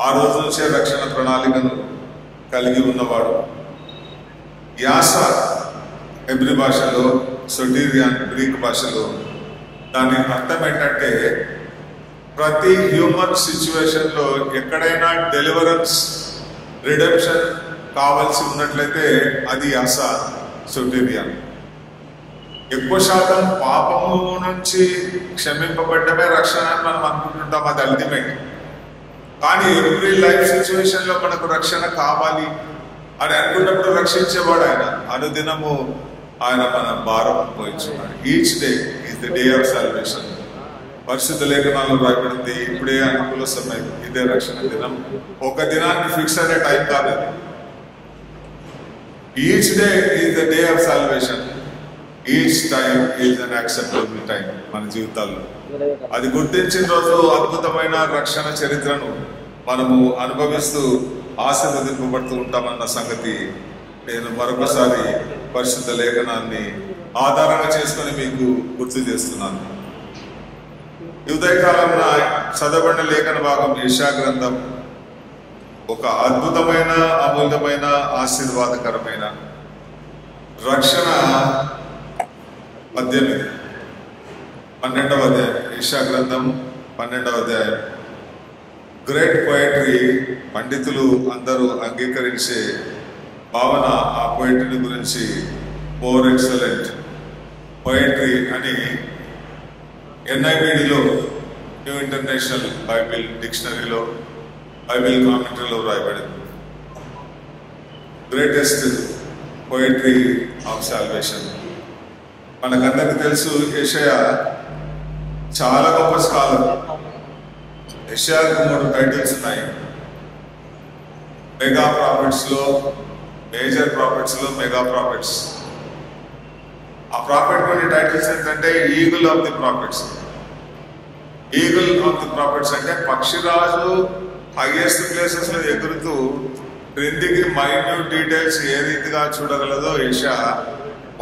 A: ఆ రోజు నుంచే రక్షణ ప్రణాళికను కలిగి ఉన్నవాడు. యాస హెబ్రీ భాషలో, సొటీరియన్ గ్రీక్ భాషలో దాని అర్థం ఏంటంటే ప్రతి హ్యూమన్ సిచ్యువేషన్ లో ఎక్కడైనా డెలివరెన్స్, రిడెంప్షన్ కావాల్సి ఉన్నట్లయితే అది యాస సొటీరియన్. ఎక్కువ శాతం పాపము నుంచి క్షమింపబడ్డమే రక్షణ అని మనం అనుకుంటుంటాం, అది అల్టిమేట్. కానీ ఎవ్రీ లైఫ్ సిచ్యువేషన్ లో మనకు రక్షణ కావాలి అని అనుకున్నప్పుడు రక్షించేవాడు ఆయన. అనుదినము ఆయన మన భారం పోయించున్నాడు. Each day is the day of salvation. పరిశుద్ధ లేఖనాల్లో రాయబడింది, ఇప్పుడే అనుకూల సమయం, ఇదే రక్షణ దినం. ఒక దినానికి ఫిక్స్ అనే టైం కాదు అది. Each day is the day of salvation. Each time is an acceptable time మన జీవితాల్లో. అది గుర్తించిన రోజు అద్భుతమైన రక్షణ చరిత్రను మనము అనుభవిస్తూ ఆశీర్వదింపబడుతూ ఉంటామన్న సంగతి నేను మరొకసారి పరిశుద్ధ లేఖనాన్ని ఆధారంగా చేసుకొని మీకు గుర్తు చేస్తున్నాను. ఉదయకాలంలో చదవబడిన లేఖన భాగం యెషయా గ్రంథం ఒక అద్భుతమైన, అమూల్యమైన, ఆశీర్వాదకరమైన రక్షణ 12వ అధ్యాయం. యెషయా గ్రంథం 12వ అధ్యాయం. గ్రేట్ పోయట్రీ పండితులు అందరూ అంగీకరించే భావన ఆ పోయిటరీ గురించి మోర్ ఎక్సలెంట్ పోయట్రీ అని NIVDలో న్యూ ఇంటర్నేషనల్ బైబిల్ డిక్షనరీలో బైబిల్ కామెంటరీలో రాయబడింది. Greatest poetry of salvation. మనకందరికి తెలుసు యెషయా చాలా గొప్ప స్కాలర్. యెషయాకు 3 టైటిల్స్ ఉన్నాయి. మెగా ప్రాఫిట్స్లో, మేజర్ ప్రాఫిట్స్లో మెగా ప్రాఫిట్స్. ఆ ప్రాఫిట్ కొన్ని టైటిల్స్ ఏంటంటే eagle of the prophets. Eagle of the prophets అంటే పక్షిరాజు హైయెస్ట్ ప్లేసెస్ లో ఎగురుతూ క్రిందికి మైన్యూట్ డీటెయిల్స్ ఏ రీతిగా చూడగలదో యెషయా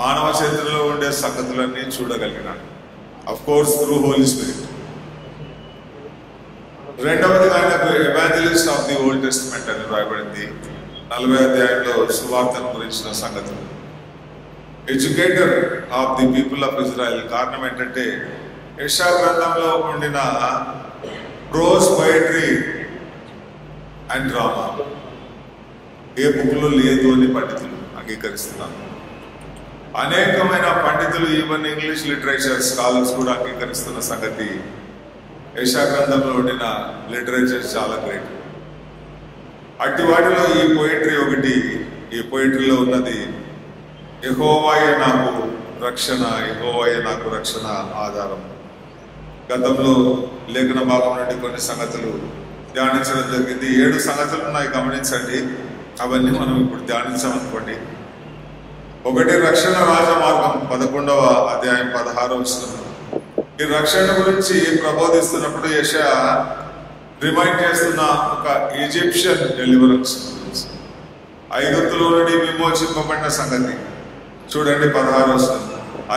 A: మానవ చేతుల్లో ఉండే సంగతులన్నీ చూడగలిగినాడు. Of course through Holy Spirit. రెండవది ఆయనకు evangelist of the old testament అని రాయబడింది. 40వ అధ్యాయంలో సువార్తను గురించిన సంగతులు. Educator of the people of Israel. కారణం ఏంటంటే యెషయా గ్రంథంలో ఉండిన ప్రోజ్ పోయట్రీ అండ్ డ్రామా ఏ బుక్లో లేదు అని పండితులు అంగీకరిస్తున్నారు. అనేకమైన పండితులు ఈవెన్ ఇంగ్లీష్ లిటరేచర్ స్కాలర్స్ కూడా అంగీకరిస్తున్న సంగతి యెషయా గ్రంథంలో ఉండిన లిటరేచర్ చాలా గ్రేట్. అట్టి వాటిలో ఈ పోయిటరీ ఒకటి. ఈ పోయిటరీలో ఉన్నది యెహోవాయే నాకు రక్షణ, యెహోవాయే నాకు రక్షణ ఆధారం. గతంలో లేఖన భాగం నుండి కొన్ని సంగతులు ధ్యానించడం జరిగింది. 7 సంగతులు ఉన్నాయి, గమనించండి. అవన్నీ మనం ఇప్పుడు ధ్యానించామనుకోండి. ఒకటి రక్షణ రాజమార్గం, 11వ అధ్యాయం 16వ వచనం. ఈ రక్షణ గురించి ప్రబోధిస్తున్నప్పుడు యెషయా రిమైండ్ చేస్తున్న ఒక ఈజిప్షియన్ డెలివరెన్స్ గురించి, ఐగుప్తులో నుండి విమోచింపబడిన సంగతి. చూడండి 16వ వచనం.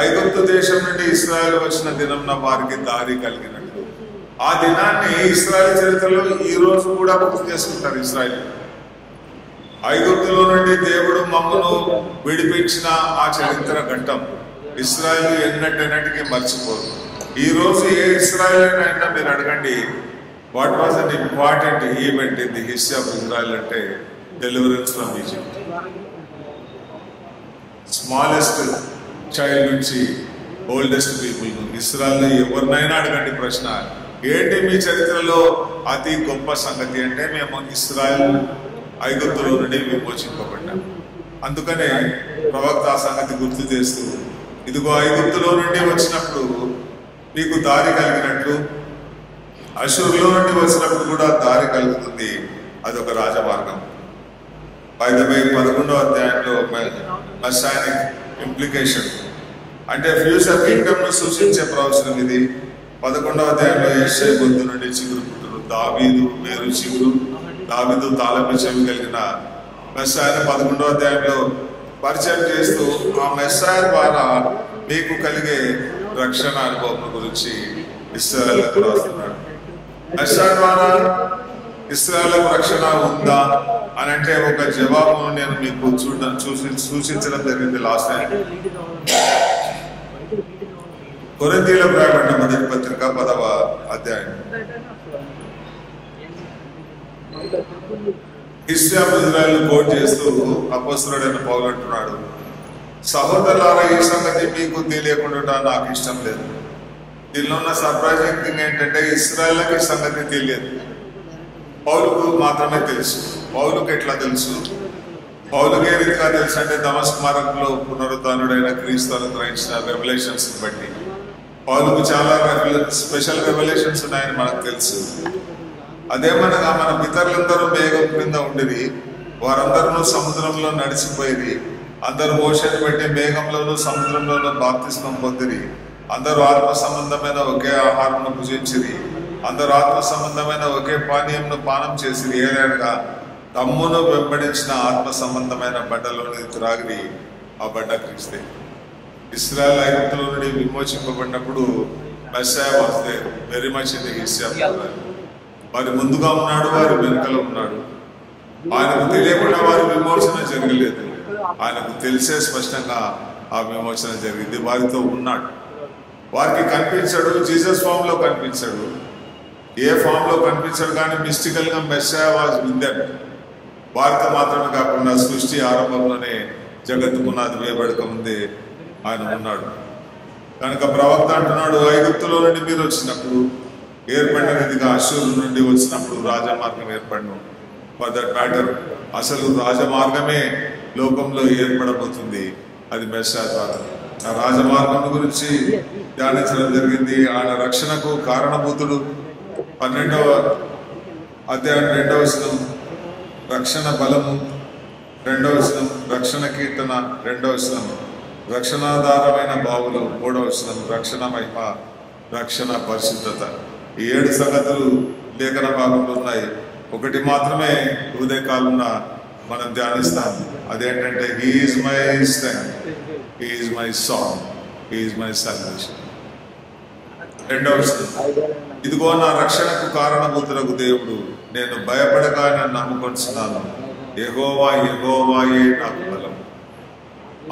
A: ఐగుప్తు దేశం నుండి ఇశ్రాయేలు వచ్చిన దినంన వారికి దారి కలిగినట్లు. ఆ దినాన్ని ఇశ్రాయేల్ చరిత్రలో ఈ రోజు కూడా గుర్తు చేసుకుంటారు ఇశ్రాయేల్. ఐగుప్తులో నుండి దేవుడు మమ్మను విడిపించిన ఆ చరిత్ర ఘట్టం ఇశ్రాయేల్ ఎన్నటికి మర్చిపోరు. ఈ రోజు ఏ ఇశ్రాయేల్ అయినా మీరు అడగండి, what was an important event in the history of Israel అంటే deliverance from Egypt. Smallest child నుంచి ఓల్డెస్ట్ పీపుల్, ఇస్రాయల్ ఎవరినైనా అడగండి ప్రశ్న, ఏంటి మీ చరిత్రలో అతి గొప్ప సంగతి అంటే మేము ఇస్రాయల్ ఐగుప్తులో నుండి విమోచింపబడ్డాం. అందుకనే ప్రవక్త ఆ సంగతి గుర్తు చేస్తూ, ఇదిగో ఐగుప్తులో నుండి వచ్చినప్పుడు మీకు దారి కలిగినట్లు, అషూరులో నుండి వచ్చినప్పుడు కూడా దారి కలుగుతుంది. అదొక రాజమార్గం. బై ద వే 11వ అధ్యాయంలో మెస్సానిక్ ఇంప్లికేషన్ అంటే ఫ్యూచర్ కింగ్డమ్ ను సూచించే ప్రవచనం ఇది. 11వ అధ్యాయంలో యెషయా గొంతు నుండి చిగురు పుట్టును, దావీదు వేరు చిగురు, దావీదు తాళపు చెవి కలిగిన మెస్సాయను 11వ అధ్యాయంలో పరిచయం చేస్తూ ఆ మెస్సాయ ద్వారా మీకు కలిగే రక్షణ అనుభవం గురించి ఇశ్రాయేలుకు రాస్తున్నాడు. మెస్సాయ ద్వారా ఇశ్రాయేలుకు రక్షణ ఉందా అని అంటే ఒక జవాబును నేను మీకు సూచించడం జరిగింది లాస్ట్ టైం. కొరింథీయులకు రాయబడిన మొదటి పత్రిక 10వ అధ్యాయం. హిస్టరీ ఆఫ్ ఇజ్రాయెల్ కోట్ చేస్తూ అపోస్తలుడైన పౌలు అంటున్నాడు, సహోదరులారా ఈ సంగతి మీకు తెలియకుండా నాకు ఇష్టం లేదు. దీనిలో ఉన్న సర్ప్రైజింగ్ థింగ్ ఏంటంటే ఇశ్రాయేలుకి ఈ సంగతి తెలియదు, పౌలుకు మాత్రమే తెలుసు. పౌలుకు ఎట్లా తెలుసు? పౌలుకు ఏ రీతిగా తెలుసు అంటే దమస్కు మార్గంలో పునరుద్ధానుడైన క్రీస్తు అనుగ్రహించిన రెవల్యూషన్స్ బట్టి పౌలుకు చాలా స్పెషల్ రెవల్యూషన్స్ ఉన్నాయని మనకు తెలుసు. అదేమనగా మన పితరులందరూ మేఘం క్రింద ఉండిరి, వారందరూ సముద్రంలో నడిచిపోయిరి, అందరూ మోషేని బట్టి మేఘంలోనూ సముద్రంలోనూ బాప్తిస్మం పొందిరి, అందరూ ఆత్మ సంబంధమైన ఒకే ఆహారంను భుజించిరి, అందరూ ఆత్మ సంబంధమైన ఒకే పానీయంను పానం చేసిరి. ఏదైనా తమ్మును వెంబడించిన ఆత్మ సంబంధమైన బడ్డలోని త్రాగిరి, ఆ బడ్డ క్రీస్తే. ఇశ్రాయేల్ ఐగుప్తులో నుండి విమోచింపబడినప్పుడు Messiah was there very much in the history of Israel. వారి ముందుగా ఉన్నాడు, వారి వెనుకలో ఉన్నాడు. ఆయనకు తెలియకుండా వారి విమోచన జరగలేదు, ఆయనకు తెలిసే స్పష్టంగా ఆ విమోచన జరిగింది. వారితో ఉన్నాడు, వారికి కనిపించాడు, జీసస్ ఫామ్ లో కనిపించాడు. ఏ ఫామ్ లో కనిపించడు, కానీ మిస్టికల్ గా మెస్సయా వాజ్ విత్ దెమ్. వారితో మాత్రమే కాకుండా సృష్టి ఆరంభంలోనే జగత్తు పునాది వేయబడక ముందే ఆయన ఉన్నాడు. కనుక ప్రవక్త అంటున్నాడు, ఐగుప్తులో నుండి మీరు వచ్చినప్పుడు ఏర్పడినదిగా అశ్షూరు నుండి వచ్చినప్పుడు రాజమార్గం ఏర్పడను. ఫర్ దట్ మ్యాటర్ అసలు రాజమార్గమే లోకంలో ఏర్పడబోతుంది, అది మెస్సయా ద్వారా. ఆ రాజమార్గం గురించి ధ్యానించడం జరిగింది. ఆయన రక్షణకు కారణభూతుడు 12వ అధ్యాయం 2వ వచనం రక్షణ బలము, 2వ వచనం రక్షణ కీర్తన, 2వ వచనం రక్షణాధారమైన బావులు, 3వ వచనం రక్షణ మహిమ, రక్షణ పరిశుద్ధత. ఈ 7 సంగతులు లేఖన భాగంలో ఉన్నాయి. ఒకటి మాత్రమే ఉదయకాలంలో మనం ధ్యానిస్తాం. అదేంటంటే he is my strength, he is my song, he is my salvation. 2వ వచనం ఇదిగో నా రక్షణకు కారణభూతులకు దేవుడు, నేను భయపడక నేను నమ్ముకొంటున్నాను. యెహోవా యెహోవాయే నాకు బలం,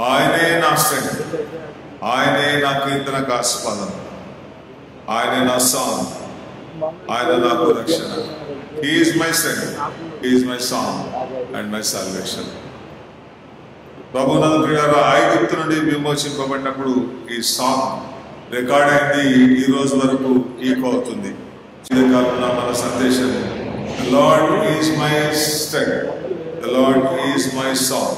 A: ఆయనే నా స్ట్రెంగ్త్, ఆయనే నా కీర్తనకు ఆస్పదం, ఆయనే నా సాంగ్, ఆయన నాకు రక్షణ. He is my strength, He is my song and my salvation. ప్రభునందు ప్రియులారా, ఐగుప్తు నుండి విమోచింపబడినప్పుడు ఈ సాంగ్ రికార్డ్ అయింది. ఈ రోజు వరకు ఈకో అవుతుంది. చిరకాలంలో మన సందేశం, The Lord is my strength, the Lord is my song,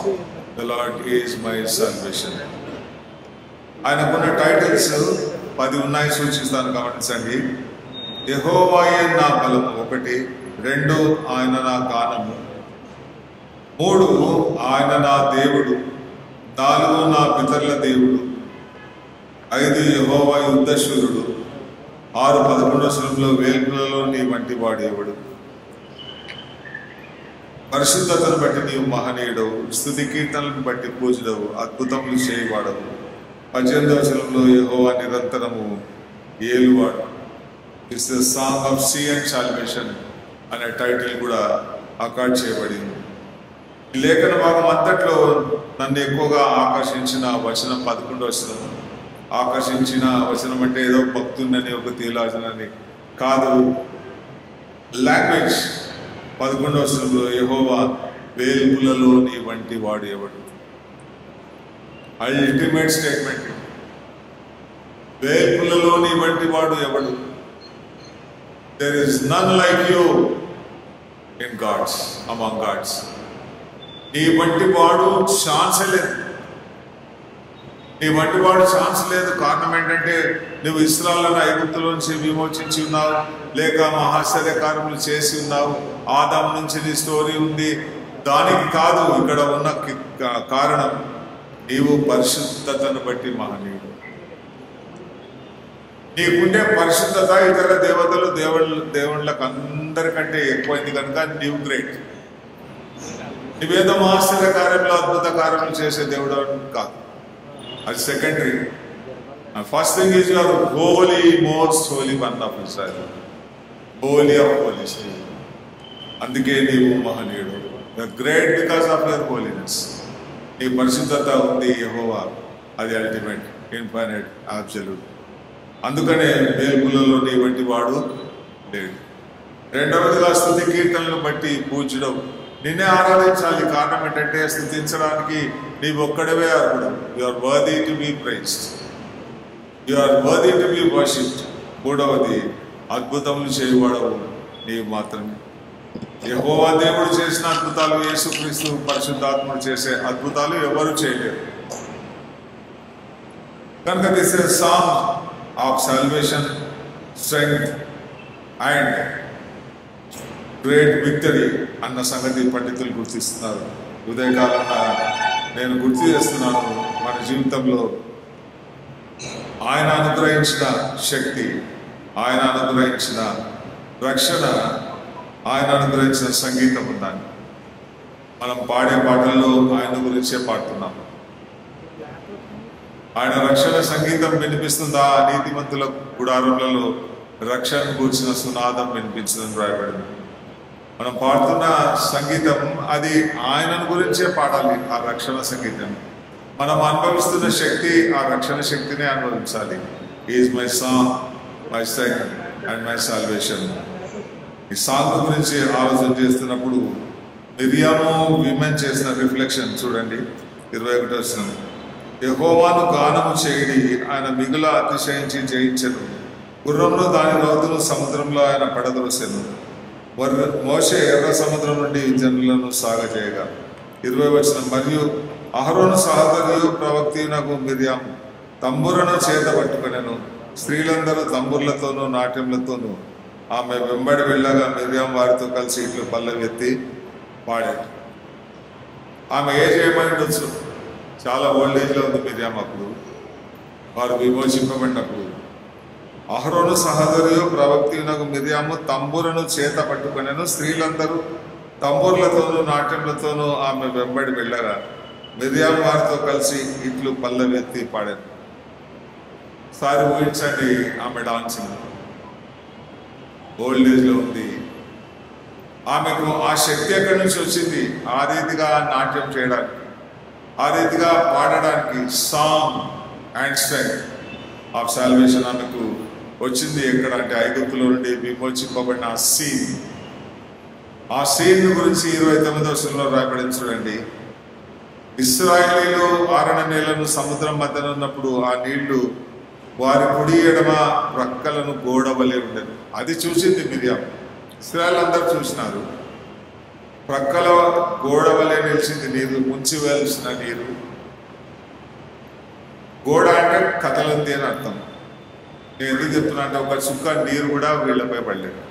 A: the Lord is my salvation. ఆయనకున్న టైటిల్స్ 10 ఉన్నాయి, సూచిస్తాను, గమనించండి. యెహోవాయే నా బలము 1, 2 ఆయన నా గానము, 3 ఆయన నా దేవుడు, 4 నా పితరుల దేవుడు, 5 యెహోవా యుద్ధశూరుడు, 6 11వ వచనంలో వేల్పులలో నీ వంటి వాడేవాడు, పరిశుద్ధతను బట్టి నీవు మహనీయుడవు, స్తుతి కీర్తనలను బట్టి పూజుడవు, అద్భుతములు చేయవాడవు. 18వ వచనంలో యెహోవా నిరంతరము ఏలువాడు. It's the song of sea and salvation అనే టైటిల్ కూడా అకార్డ్ చేయబడింది. ఈ లేఖన భాగం అంతట్లో నన్ను ఎక్కువగా ఆకర్షించిన వచనం 11వ వచనం. ఆకర్షించిన వచనం అంటే ఏదో భక్తున్నని ఒక థియలాజనని కాదు, లాంగ్వేజ్. 11వ వచనంలో యెహోవా వేల్పులలో నీ వంటి వాడు ఎవడు. Ultimate statement. వేల్పులలో నీ వంటి వాడు ఎవడు. There is none like you in gods, among gods. నీ వంటి వాడు ఛాన్స్ లేదు, నీ వంటి వాడు ఛాన్స్ లేదు. కారణం ఏంటంటే నువ్వు ఇశ్రాయేలును ఐగుప్తులో నుంచి విమోచించి ఉన్నావు, లేక మహాశ్చర్యకార్యములు చేసి ఉన్నావు. ఆదాము నుంచి నీ స్టోరీ ఉంది. దానికి కాదు ఇక్కడ ఉన్న కారణం, నీవు పరిశుద్ధతను బట్టి మహనీయుడు. నీకుండే పరిశుద్ధత ఇతర దేవతలు దేవుళ్ళకు అందరికంటే ఎక్కువైంది కనుక నీవు గ్రేట్. నువ్వేదో ఆశ్చర్య కార్యంలో అద్భుత కార్యములు చేసే దేవుడు కాదు, అది secondary. First thing is your holy, most holy one of Israel, holy of holies. అందుకే నీవు మహనీయుడు. Your great because of your holiness. నీ పరిశుద్ధత ఉంది యెహోవా, అది అల్టిమేట్, ఇన్ఫైనైట్, అబ్సల్యూట్. అందుకనే వేల్పులలో నీ వంటి వాడు లేడు. 2వదిగా స్తుతి కీర్తనలను బట్టి పూజడం. నిన్నే ఆరాధించాలి. కారణం ఏంటంటే స్తుతించడానికి నీవు ఒక్కడవే అర్హుడు. You are worthy to be praised, you are worthy to be worshipped. 3వది అద్భుతములు చేయవాడవు నీవు మాత్రమే. యెహోవా దేవుడు చేసిన అద్భుతాలు, యేసుక్రీస్తు పరిశుద్ధాత్ముడు చేసే అద్భుతాలు ఎవరు చేయలేరు. కనుక this is song of salvation, strength and great victory అన్న సంగతి పండితులు గుర్తిస్తున్నారు. ఉదయకాలంలో నేను గుర్తు చేస్తున్నాను, మన జీవితంలో ఆయన అనుగ్రహించిన శక్తి, ఆయన అనుగ్రహించిన రక్షణ, ఆయన అనుగ్రహించిన సంగీతం ఉందని మనం పాడే పాటల్లో ఆయన గురించే పాడుతున్నాం. ఆయన రక్షణ సంగీతం వినిపిస్తుందా? నీతిమంతుల గుడారములలో రక్షణ కూర్చిన సునాదం వినిపించదని రాయబడింది. మనం పాడుతున్న సంగీతం అది ఆయనను గురించే పాడాలి. ఆ రక్షణ సంగీతం మనం అనుభవిస్తున్న శక్తి, ఆ రక్షణ శక్తినే అనుభవించాలి. Is my song, my strength and my salvation. ఈ సాంగ్ గురించి ఆలోచన చేస్తున్నప్పుడు మిరియాము విమెన్ చేసిన రిఫ్లెక్షన్ చూడండి. 21వ వచనం, యెహోవాను గానము చేయడి, ఆయన మిగుల అతిశయించి జయించెను. గుర్రంలో దాని రౌతులు సముద్రంలో ఆయన పడదోసెను. మోషే ఎర్ర సముద్రం నుండి జనులను సాగజేయగా. 20వ వచనం, మరియు అహరోను సహోదరియు ప్రవక్తయునగు మిరియాము తంబురను చేత పట్టుకొనెను. స్త్రీలందరూ తంబుర్లతోనూ నాట్యములతోనూ ఆమె వెంబడి వెళ్ళగా మిరియాము వారితో కలిసి ఇట్లు పల్లవెత్తి పాడారు. ఆమె ఏజ్ ఏమని ఉండొచ్చు, చాలా ఓల్డ్ ఏజ్లో ఉంది మిరియాము అప్పుడు, వారు విమోచింపబడినప్పుడు. అహరోను సహోదరియు ప్రవక్తయునగు మిరియాము తంబురను చేత పట్టుకొనెను. స్త్రీలందరూ తంబూర్లతోనూ నాట్యములతోనూ ఆమె వెంబడి వెళ్ళగా మిరియాము వారితో కలిసి ఇట్లు పల్లవెత్తి పాడారు. సారి ఊహించండి, ఆమె డాన్సింగ్ ఓల్డ్ ఏజ్లో ఉంది. ఆమెకు ఆ శక్తి ఎక్కడి నుంచి వచ్చింది? ఆ రీతిగా నాట్యం చేయడానికి, ఆ రీతిగా పాడడానికి. Song and strength of salvation ఆమెకు వచ్చింది ఎక్కడ అంటే ఐగుప్తులో నుండి విమోచింపబడిన ఆ సీన్ గురించి 29వ వచనంలో రాయబడింది చూడండి. ఇశ్రాయేలీయులు ఆరణ నీళ్లను సముద్రం మధ్యన ఉన్నప్పుడు ఆ నీళ్లు వారి కుడి ఎడమ ప్రక్కలను గోడవలే ఉండేది. అది చూసింది మిరియాము. ఇశ్రాయేలు అందరూ చూసినారు. ప్రక్కల గోడవలే నిలిచింది నీరు, ముంచి వేల్సిన నీరు. గోడ అంటే కథలంది అని అర్థం. నేను ఎందుకు చెప్తున్నా అంటే ఒక చుక్క నీరు కూడా వీళ్ళపై పడలేదు.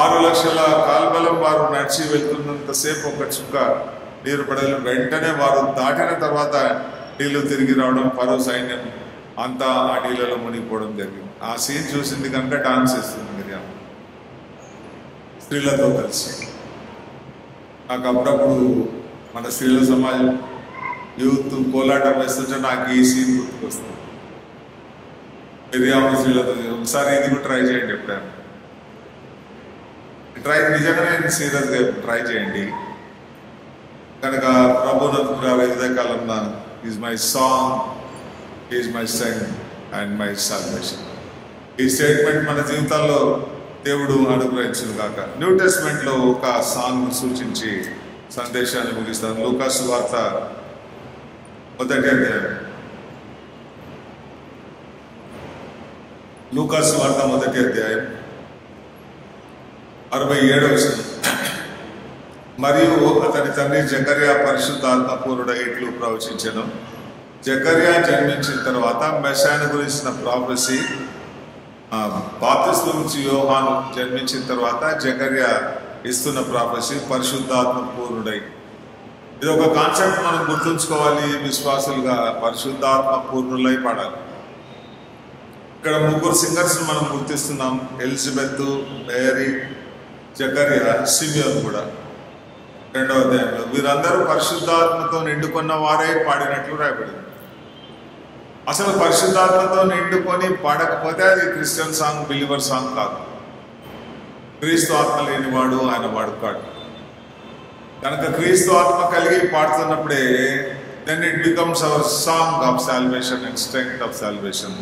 A: 6 లక్షల కాల్బలం వారు నడిచి వెళ్తున్నంతసేపు ఒక చుక్క నీరు పడలేదు. వెంటనే వారు దాటిన తర్వాత నీళ్లు తిరిగి రావడం, ఫరో సైన్యం అంతా ఆ నీళ్ళలో మునిగిపోవడం జరిగింది. ఆ సీన్ చూసింది కనుక డాన్స్ చేస్తుంది మిరియాము స్త్రీలతో కలిసి. నాకు అప్పుడప్పుడు మన స్త్రీల సమాజం యూత్ కోలాటం వేస్తుంటే నాకు ఈ సీన్ గుర్తుకొస్తుంది. మిరియాము స్త్రీలతో ఒకసారి ఇది కూడా ట్రై చేయండి. ఎప్పుడైనా నిజంగానే సీరియస్గా ట్రై చేయండి. కనుక ప్రభునందుకు ఉదయకాలంలో is my song, is my strength and my salvation. ఈ స్టేట్మెంట్ మన జీవితాల్లో దేవుడు అనుగ్రహించును కాక. న్యూ టెస్ట్మెంట్లో ఒక సాంగ్ సూచించి సందేశాన్ని ముగిస్తాను. లూకాసు వార్త 1వ అధ్యాయం. లూకాసు వార్త 1వ అధ్యాయం 67వ వచనం. మరియు అతని తండ్రి జకర్యా పరిశుద్ధాత్మపూర్ణుడై ఇట్లు ప్రవచించెను. జకర్యా జన్మించిన తర్వాత మెస్సాను గురించిన ప్రాఫెసీ, బాప్తిస్మం ఇచ్చి యోహాను జన్మించిన తర్వాత జకర్యా ఇస్తున్న ప్రాఫెసీ పరిశుద్ధాత్మపూర్ణుడై. ఇది ఒక కాన్సెప్ట్ మనం గుర్తుంచుకోవాలి. విశ్వాసులుగా పరిశుద్ధాత్మపూర్ణులై పాడాలి. ఇక్కడ 3 సింగర్స్ మనం గుర్తిస్తున్నాం. ఎలిజబెత్, మేరీ, జకర్యా, సిమియోన్ కూడా 2వ అధ్యాయంలో. వీరందరూ పరిశుద్ధాత్మతో నిండుకున్న వారే పాడినట్లు రాయబడింది. అసలు పరిశుద్ధాత్మతో నిండుకొని పాడకపోతే అది క్రిస్టియన్ సాంగ్, బిలీవర్ సాంగ్ కాదు. క్రీస్తు ఆత్మ లేనివాడు ఆయన వాడు కాడు. కనుక క్రీస్తు ఆత్మ కలిగి పాడుతున్నప్పుడే then it becomes our song of salvation and strength of salvation.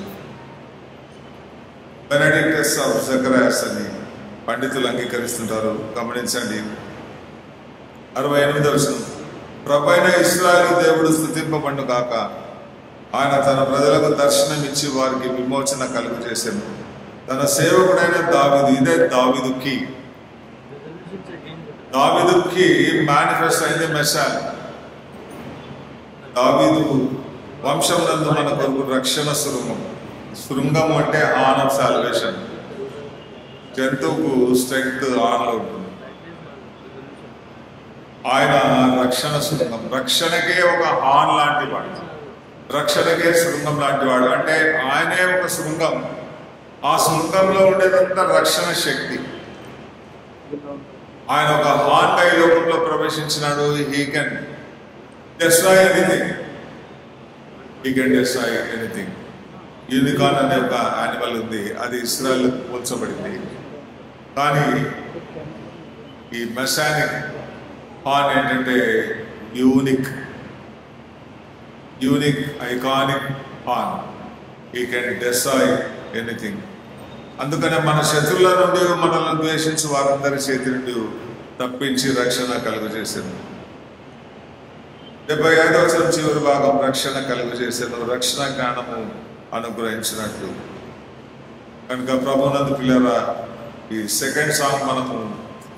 A: Benedictus of Zacharias అని పండితులు అంగీకరిస్తుంటారు. గమనించండి. 68వ వచనం. ప్రభువైన ఇశ్రాయేలు దేవుడు స్తుతింపబడును గాక. ఆయన తన ప్రజలకు దర్శనమిచ్చి వారికి విమోచన కలుగు చేశాను. తన సేవకుడైన దావీదు, ఇదే దావీదుకి మేనిఫెస్ట్ అయింది మెస్సాయా. దావీదు వంశం నందు మన కొరకు రక్షణ శృంగం అంటే ఆన్ ఆఫ్ సాల్వేషన్. జంతువుకు స్ట్రెంగ్త్ ఆన్లో ఉంటుంది. ఆయన రక్షణ శృంగం, రక్షణకే ఒక హాన్ లాంటి వాడు, రక్షణకే శృంగం లాంటి వాడు. అంటే ఆయనే ఒక శృంగం. ఆ శృంగంలో ఉండేదంతా రక్షణ శక్తి. ఆయన ఒక హాన్ గా ఈ లోకంలో ప్రవేశించినాడు. He can destroy anything. Unicorn అనే ఒక యానిమల్ ఉంది, అది ఇస్రాయల్ పోల్చబడింది. కానీ ఈ మెసానిక్ హార్న్ ఏంటంటే unique iconic horn. He can destroy anything. అందుకనే మన శత్రువుల నుండి మనల్ని ద్వేషించి వారందరి చేతి నుండి తప్పించి రక్షణ కలుగజేశాను. 75వ వచనం చివరి భాగం రక్షణ కలుగజేశాను, రక్షణ జ్ఞానము అనుగ్రహించినట్లు. కనుక ప్రభునందు పిల్లరా, ఈ సెకండ్ సాంగ్ మనము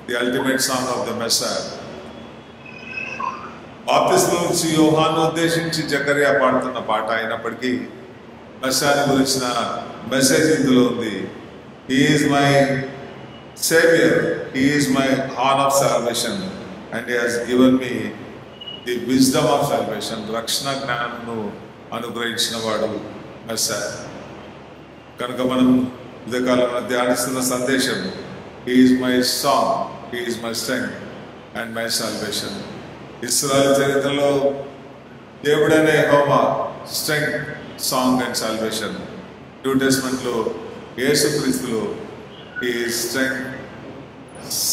A: the ultimate song of the Messiah. బాప్తిస్మం నుంచి యోహాను ఉద్దేశించి జకరియా పాడుతున్న పాట అయినప్పటికీ మెస్సైయర్ గురించిన మెసేజ్ ఇందులో ఉంది. He is my saviour, he is my horn of salvation and he has given me the wisdom of salvation. రక్షణ జ్ఞానమును అనుగ్రహించిన వాడు మెస్సైయర్. కనుక మనం ఉదయకాలంలో ధ్యానిస్తున్న సందేశం, he is my song, he is my strength and my salvation. Israel చరిత్రలో దేవుడనే Jehovah strength, song and salvation. New టెస్ట్మెంట్లో యేసుక్రీస్తులో ఈ స్ట్రెంగ్త్,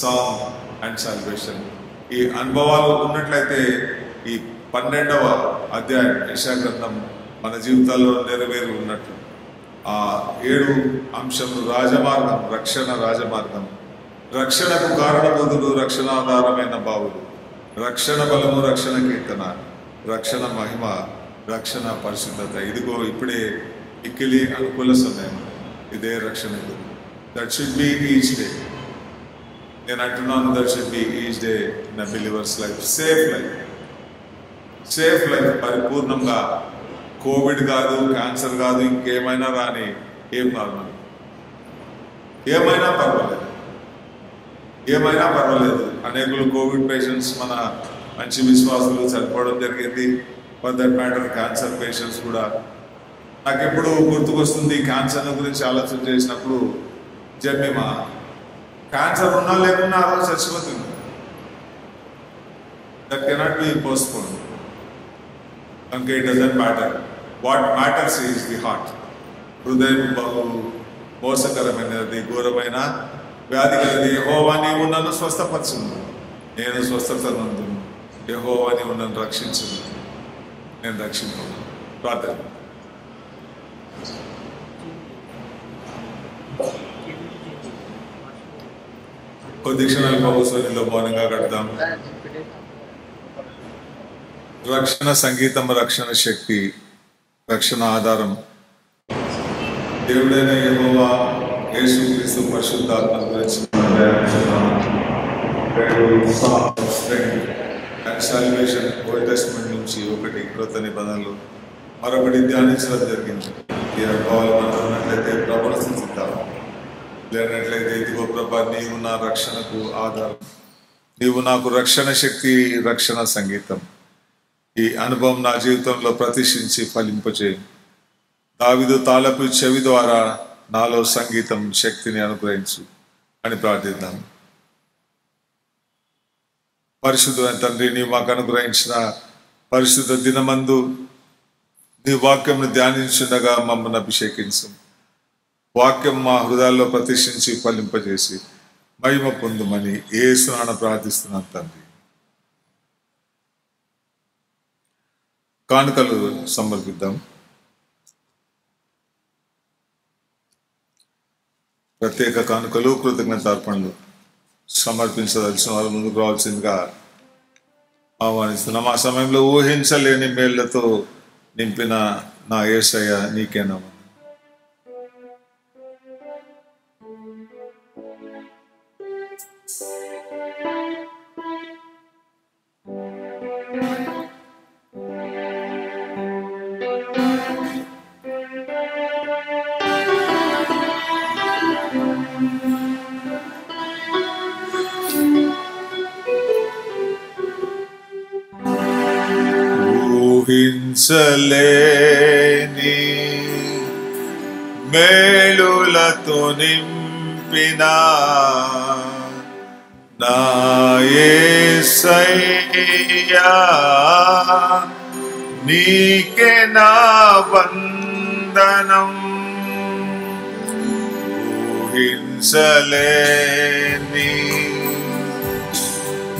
A: సాంగ్ అండ్ సాల్వేషన్. ఈ అనుభవాలు ఉన్నట్లయితే ఈ 12వ అధ్యాయం యెషయా గ్రంథం మన జీవితాల్లో నెరవేరు ఉన్నట్లు. ఆ 7 అంశములు రాజమార్గం, రక్షణ రాజమార్గం, రక్షణకు కారణబోధులు, రక్షణాధారమైన బావులు, రక్షణ బలము, రక్షణ కీర్తన, రక్షణ మహిమ, రక్షణ పరిశుద్ధత. ఇదిగో ఇప్పుడే ఇక్కిలి అనుకూల సమయం, ఇదే రక్షణ. That should be each day. నేను అంటున్నాను, that should be each day in a believers life. Safe life, safe life. పరిపూర్ణంగా కోవిడ్ కాదు, క్యాన్సర్ కాదు, ఇంకేమైనా రాని, ఏం కాదు, ఏమైనా పర్వాలేదు, ఏమైనా పర్వాలేదు. అనేకులు కోవిడ్ పేషెంట్స్, మన మంచి విశ్వాసులు చనిపోవడం జరిగింది. For that matter cancer patients కూడా. నాకు ఎప్పుడు గుర్తుకొస్తుంది క్యాన్సర్ గురించి ఆలోచన చేసినప్పుడు, జన్మిమా క్యాన్సర్ ఉన్నా లేకున్నా ఆ రోజు చచ్చిపోతుంది. That cannot be postpone. కనుక it doesn't matter. What matters is the heart. హృదయం బహు మోసకరమైనది, ఘోరమైన వ్యాధి కలిగి యెహోవా నీవు నన్ను స్వస్థపరచును, నేను స్వస్థత నందును. యెహోవా నీవు నన్ను రక్షించును, నేను రక్షింపను. ప్రార్థన. కొద్ది క్షణాలు ప్రభుత్వంలో మౌనంగా గడదాం. రక్షణ సంగీతం, రక్షణ శక్తి, రక్షణ ఆధారం దేవుడైన యెహోవా యేసుక్రీస్తు పరిశుద్ధాత్మ గురించి సాల్వేషన్ ఓల్డ్ టెస్ట్మెంట్ నుంచి ఒకటి, క్రొత్త నిబంధనలు మరొకటి ధ్యానించడం జరిగింది. ఈ అనుభవాలు మనం ఉన్నట్లయితే ప్రభువును స్తుతిద్దాం. లేనట్లయితే ఇదిగో ప్రభా, నీవు నా రక్షణకు ఆధారం, నీవు నాకు రక్షణ శక్తి, రక్షణ సంగీతం. ఈ అనుభవం నా జీవితంలో ప్రతిష్ఠించి ఫలింపచేయి. దావీదు తాళపు చెవి ద్వారా నాలో సంగీతం శక్తిని అనుగ్రహించు అని ప్రార్థిద్దాం. పరిశుద్ధమైన తండ్రి, నీ మాకు అనుగ్రహించిన పరిశుద్ధ దినమందు నీ వాక్యంను ధ్యానించుండగా మమ్మల్ని అభిషేకించు. వాక్యం మా హృదయాల్లో ప్రతిష్ఠించి ఫలింపజేసి మహిమ పొందుమని యేసు నామమున ప్రార్థిస్తున్నాను తండ్రి. కానుకలు సమర్పిద్దాం. ప్రత్యేక కానుకలు, కృతజ్ఞతార్పణలు సమర్పించదలిసిన వారు ముందుకు రావాల్సిందిగా ఆహ్వానిస్తున్నాం. ఆ సమయంలో ఊహించలేని మేళ్లతో నింపిన నా యేసయ్య నీకే నమః. ఊహించలేని మేలులతో నింపిన నా యేసయ్యా నీకే నా వందనం. ఊహించలేని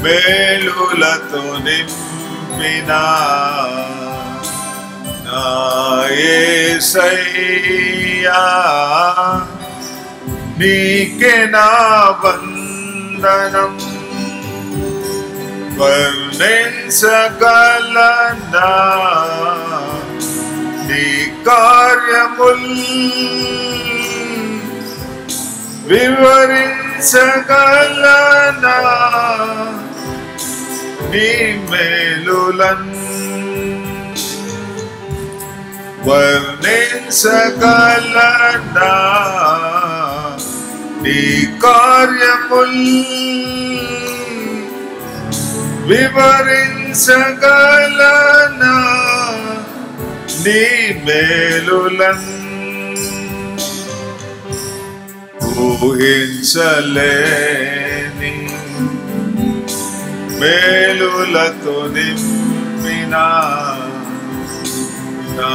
A: మేలులతో నింపిన నా యేసయ్యా నీకే నా వందనం. వర్ణించగలనా నీ కార్యముల్, వివరించగలనా నీ మేలులన్. వర్ణించగలనా నీ కార్యముల్, వివరించగలనా నీ మేలులన్. ఊహించలేని మేలులతో నింపిన నా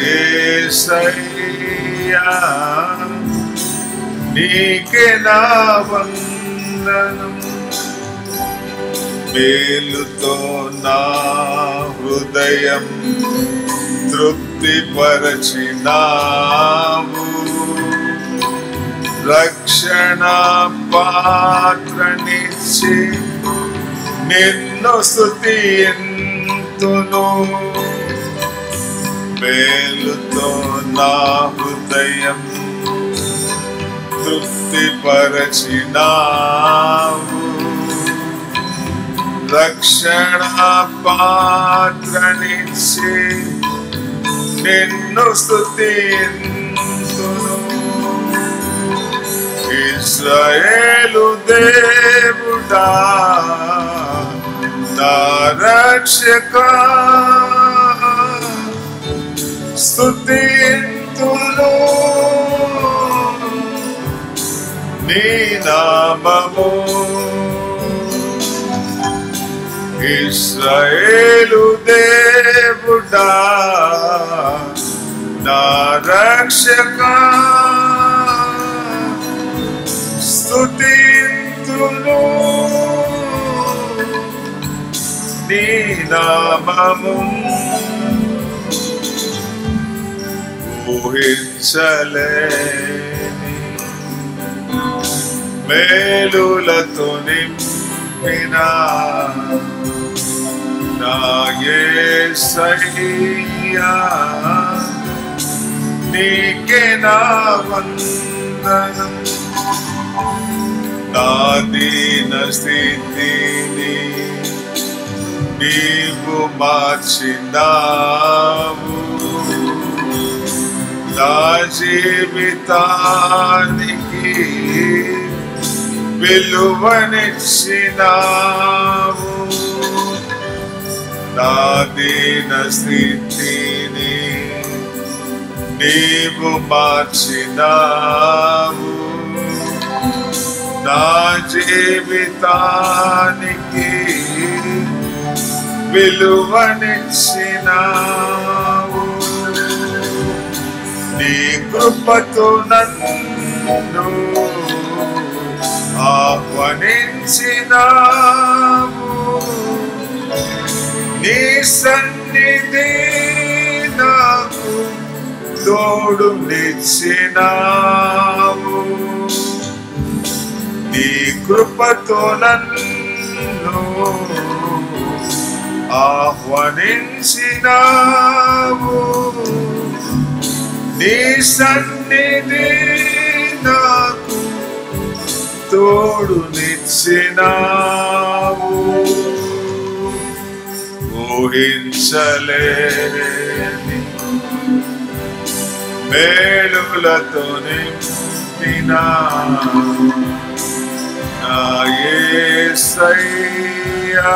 A: యేసయ్యా, నీకే నా వందనం. మేలుతో నా హృదయం తృప్తిపరచినావు, రక్షణ పాత్రనిచ్చి నిన్ను స్తుతింతును. మేలుతో నా హృదయం తృప్తిపరచినావు, రక్షణ పాత్రనిచ్చి నిన్ను స్తుతింతును. ఇశ్రాయేలు దేవుడా నా రక్షకా, స్తుతింతును నీ నామము. ఇశ్రాయేలు దేవుడా నా రక్షకా, స్తుతింతును నీ నామము. ఊహించలేని మేలులతో నింపిన నా యేసయ్యా, నీకే నా వందనం. నా దీన స్థితిని నీవు మార్చినావు, నా జీవితానికి విలువనిచ్చినావు. నా దీన స్థితిని నీవు మార్చినావు, నా జీవితానికి విలువనిచ్చినావు. నీ కృపతో నన్ను ఆహ్వానించినావు, నీ సన్నిధి నాకు తోడు నిచ్చినావు. నీ కృపతో నన్ను ఆహ్వానించినావు, నీ సన్నిధి నాకు తోడు నిచ్చినావు. ఊహించలేని మేలులతో నింపిన నా యేసయ్యా,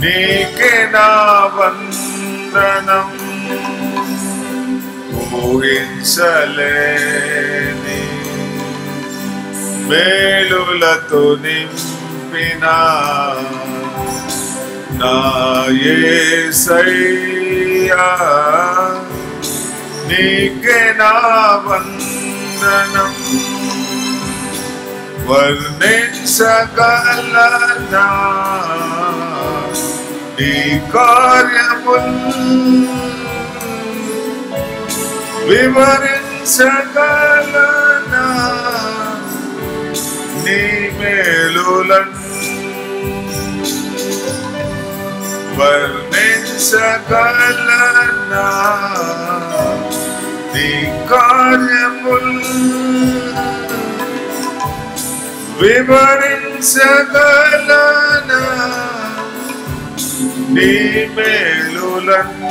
A: నీకే నా వందనం. ఊహించలేని మేలులతో నింపిన నా యేసయ్యా, నీకే నా వందనం. వర్ణించగలనా నీ కార్యముల్, వివరించగలనా వర్ణించగలనా నీ మేలులను వర్ణించగలనా నీ కార్యములు వివరించగలనా నీ మేలులను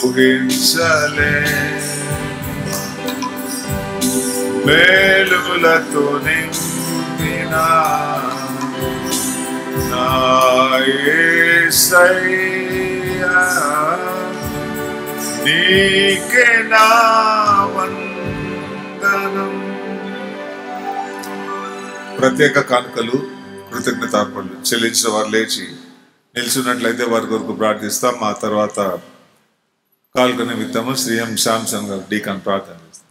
A: ఊహించలే మేలులతో నిండిన నా యేసయ్యా నీకే నా వందనం. ప్రత్యేక కానుకలు కృతజ్ఞతార్పణలు చెల్లించిన వారు లేచి నిల్చున్నట్లయితే వారి కొరకు ప్రార్థిస్తాం. ఆ తర్వాత కాల్క నిమిత్తము శ్రీ ఎం శాంసన్ గారు డీకాన్ ప్రార్థన చేస్తాం.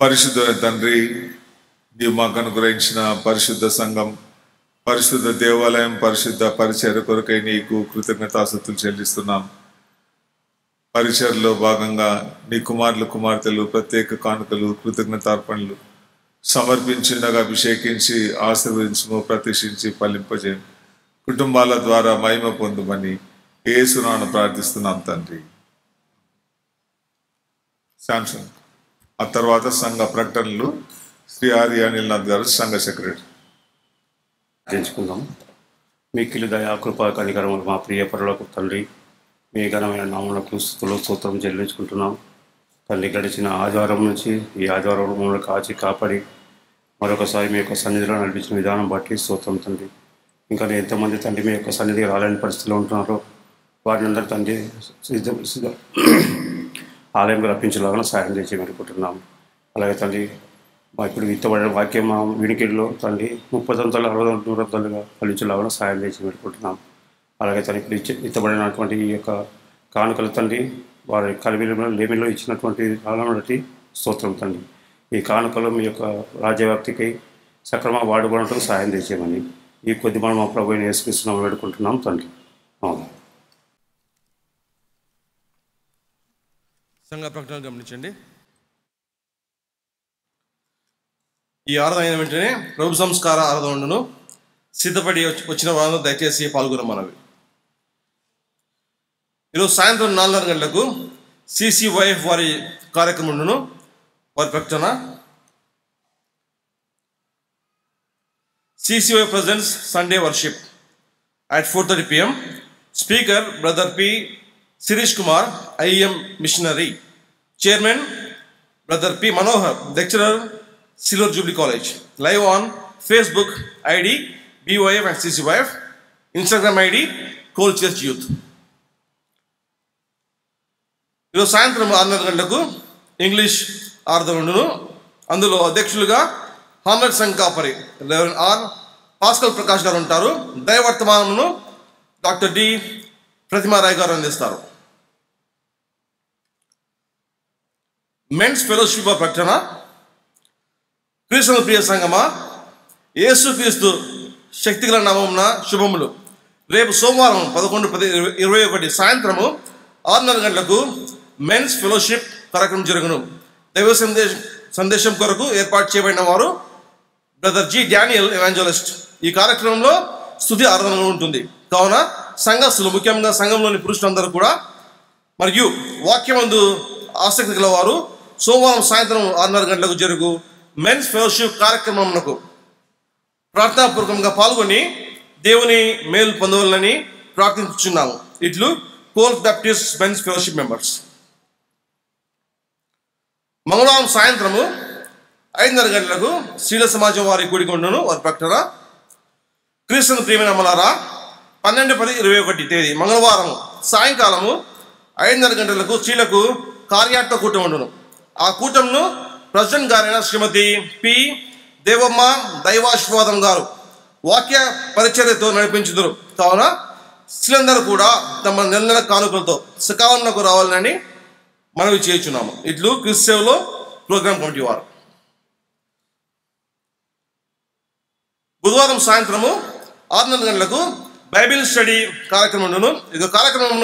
A: పరిశుద్ధ తండ్రి, నీవు మాకు అనుగ్రహించిన పరిశుద్ధ సంఘం, పరిశుద్ధ దేవాలయం, పరిశుద్ధ పరిచర్య కొరకై నీకు కృతజ్ఞతాస్తుతులు చెల్లిస్తున్నాం. పరిచర్లో భాగంగా నీ కుమారులు కుమార్తెలు ప్రత్యేక కానుకలు కృతజ్ఞతార్పణలు సమర్పించిండగా అభిషేకించి ఆశీర్వదించము, ప్రతిష్ఠించి ఫలింపజేయం, కుటుంబాల ద్వారా మహిమ పొందుమని యేసునామమున ప్రార్థిస్తున్నాం తండ్రి. శాంసంగ్. ఆ తర్వాత సంఘ ప్రకటనలు శ్రీ ఆర్య అనిల్నాథ్ గారు సంఘ సెక్రటరీ.
D: తెలుసుకుందాం. మిక్కిలి దయా కృపా కనికరములు మా ప్రియ పరులకు తండ్రి, మీ ఘనమైన నామమునకు స్తుతులు స్తోత్రం చెల్లించుకుంటున్నాం తండ్రి. గడిచిన ఆదివారం నుంచి ఈ ఆదివారం మమ్మల్ని కాచి కాపాడి మరొకసారి మీ యొక్క సన్నిధిలో నడిపించిన విధానం బట్టి స్తోత్రం తండ్రి. ఇంకా ఎంతమంది తండ్రి మీ యొక్క సన్నిధికి రాలేని పరిస్థితిలో ఉంటున్నారో వారిని అందరూ తండ్రి ఆలయంలో రప్పించేలాగా సహాయం చేసి అనుకుంటున్నాం. అలాగే తండ్రి మా ఇప్పుడు విత్తబడిన వాక్యం మా వినికిడిలో తండ్రి 30 అంతలు 60 100 ఫలించేలాగా సహాయం చేసి పెట్టుకుంటున్నాం. అలాగే తండ్రి ఇప్పుడు విత్తబడినటువంటి ఈ యొక్క కానుకలు తండ్రి వారి కలివిలో లేమిలో ఇచ్చినటువంటి కాలను బట్టి స్తోత్రం తండ్రి. ఈ కానుకలు మీ యొక్క రాజ్యవ్యాప్తికి సక్రమంగా వాడుకోవడానికి సహాయం చేసేయమని ఈ కొద్ది మనం మా ప్రభువుని యేసుక్రీస్తునామమున వేడుకుంటున్నాం తండ్రి. అవును.
E: సంఘ ప్రకటన గమనించండి. ఈ ఆరాధన అయిన వెంటనే ప్రభు సంస్కార ఆరాధనను సిద్ధపడి వచ్చిన వారంలో దయచేసి పాల్గొనమన్నవి. ఈరోజు సాయంత్రం 4:30 గంటలకు CCYF వారి కార్యక్రమంలో వారి ప్రకటన. CCYF presents Sunday worship at 4:30 PM. Speaker Brother P. Sirish Kumar, IEM missionary. Chairman Brother P. Manohar, lecturer, Silver Jubilee College. Live on Facebook ID BYF and CCYF, Instagram ID Cold Church Youth. ఈరోజు సాయంత్రం 6:30 గంటలకు English ఆరాధనను అందులో అధ్యక్షులుగా హామర్ సంకాపరి reverend R Pascal Prakash garu ఉంటారు. దైవర్తమానమును doctor D ప్రతిమారాయ్ గారు అందిస్తారు. మెన్స్ ఫెలోషిప్ ప్రకటన. క్రీస్తు ప్రియ సంగమా, యేసుక్రీస్తు శక్తిగల నామమున శుభములు. రేపు సోమవారం 11-10-21 సాయంత్రము 6:30 గంటలకు మెన్స్ ఫెలోషిప్ కార్యక్రమం జరుగును. దైవ సందేశం కొరకు ఏర్పాటు చేయబడిన వారు బ్రదర్ జి డానియల్ ఎవాంజలిస్ట్. ఈ కార్యక్రమంలో స్తుతి ఆరాధన ఉంటుంది. కావున సంఘస్థులు, ముఖ్యంగా సంఘంలోని పురుషులందరూ కూడా మరియు వాక్యమందు ఆసక్తి గల వారు సోమవారం సాయంత్రం 6:30 గంటలకు జరుగు మెన్స్ ఫెలోషిప్ కార్యక్రమంకు ప్రార్థనాపూర్వకంగా పాల్గొని దేవుని మేలు పొందవాలని ప్రార్థించుచున్నాము. ఇట్లు కోల్ బ్యాప్టిస్ట్ మెన్స్ ఫెలోషిప్ మెంబర్స్. మంగళవారం సాయంత్రము 5:30 గంటలకు శీల సమాజం వారి కూడికొండును వారి ప్రకటన. క్రీస్తు ప్రియమైన అమ్మలారా, 12-10-21 తేదీ మంగళవారం సాయంకాలము 5:30 గంటలకు స్త్రీలకు కార్యాత్మ కూటం ఉండును. ఆ కూటంను ప్రెసిడెంట్ గారైన శ్రీమతి పి దేవమ్మ దైవాశీర్వాదం గారు వాక్య పరిచర్యతో నడిపించుదురు. కావున స్త్రీలందరూ కూడా తమ నెల కానుకలతో సకాలంలో రావాలని మనవి చేయుచున్నాము. ఇట్లు క్రీస్తు సేవలో ప్రోగ్రామ్ కమిటీ వారు. బుధవారం సాయంత్రము 6:30 గంటలకు బైబిల్ స్టడీ కార్యక్రమం ఇక కార్యక్రమం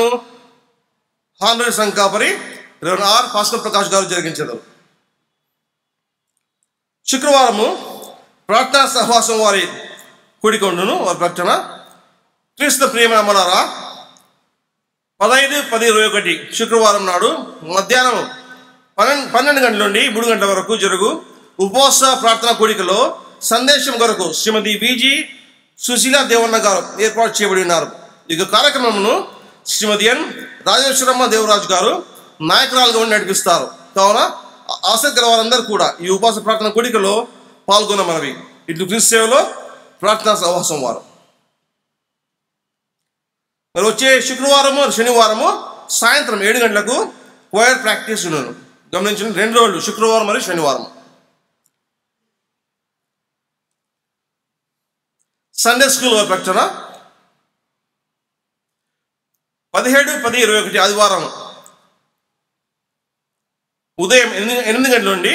E: హానరీ సంకాపరి రెవరెండ్ ఆర్ భాస్కర్ ప్రకాష్ గారు జరిగించారు. శుక్రవారము ప్రార్థనా సహవాసం వారి కూడికొండును వారి ప్రకటన. క్రీస్తు ప్రియమైన అమ్మలారా, 15-10-21 శుక్రవారం నాడు మధ్యాహ్నం 12 గంటల నుండి 3 గంటల వరకు జరుగు ఉపవాస ప్రార్థనా కూడికలో సందేశం కొరకు శ్రీమతి విజి సుశీల దేవన్న గారు ఏర్పాటు చేయబడి ఉన్నారు. ఇక కార్యక్రమమును శ్రీమతి ఎన్ రాజేశ్వరమ్మ దేవరాజు గారు నాయకురాలుగా ఉండి నడిపిస్తారు. కావున ఆసక్తి గల వారందరూ కూడా ఈ ఉపవాస ప్రార్థన కూడికలో పాల్గొనమనవి. ఇటు క్రీస్తు సేవలో ప్రార్థనా సహవాసం వారు. మరి వచ్చే శుక్రవారము శనివారము సాయంత్రం 7 గంటలకు కోయర్ ప్రాక్టీస్ ఉన్నాను. గమనించండి, 2 రోజులు శుక్రవారం మరియు శనివారం. సండే స్కూల్ వారి ప్రకటన 17-10-21 ఆదివారం ఉదయం 8 గంటల నుండి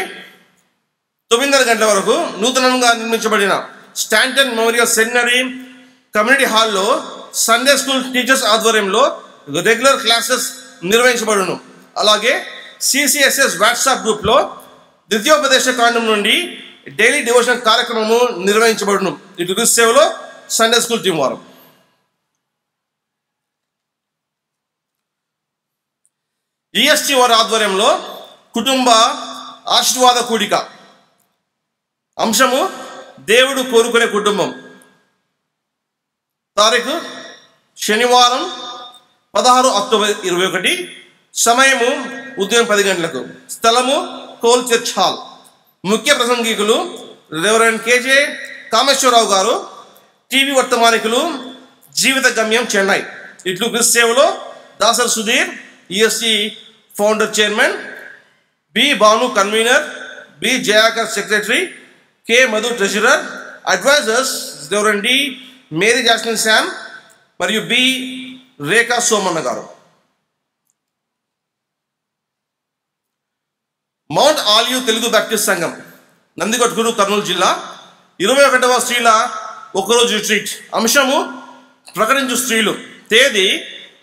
E: 9:30 గంటల వరకు నూతనంగా నిర్మించబడిన స్టాంటన్ మెమోరియల్ సెమినరీ కమ్యూనిటీ హాల్లో సండే స్కూల్ టీచర్స్ ఆధ్వర్యంలో రెగ్యులర్ క్లాసెస్ నిర్వహించబడును. అలాగే సిసిఎస్ఎస్ వాట్సాప్ గ్రూప్లో ద్వితీయోపదేశ కాండం నుండి డైలీ డివోషన్ కార్యక్రమము నిర్వహించబడును. ఇటు క్రీస్తు సేవలో సండే స్కూల్ టీం వారు. ఈఎస్టీ వారి ఆధ్వర్యంలో కుటుంబ ఆశీర్వాద కూడిక. అంశము దేవుడు కోరుకునే కుటుంబం. తారీఖు శనివారం 16 అక్టోబర్ 2021. సమయము ఉదయం 10 గంటలకు. స్థలము కోల్ చర్చ్ హాల్. ముఖ్య ప్రసంగికులు రెవరెండ్ కేజే కామేశ్వరరావు గారు, టీవీ వర్తమానికులు జీవిత గమ్యం చెన్నై. ఇట్లు క్రీస్తు సేవలో Dasar Sudheer EST founder chairman, B Bhanu convener, B Jayakar secretary, K Madhu treasurer. Advisers reverend D Mary Jasmine Sam మరియు B Rekha Somanna garu. Mount olive Telugu Baptist సంఘం నందికొట్కూరు కర్నూలు జిల్లా 21వ స్త్రీల ఒకరోజు రిట్రీట్. అంశము ప్రకటించు స్త్రీలు. తేదీ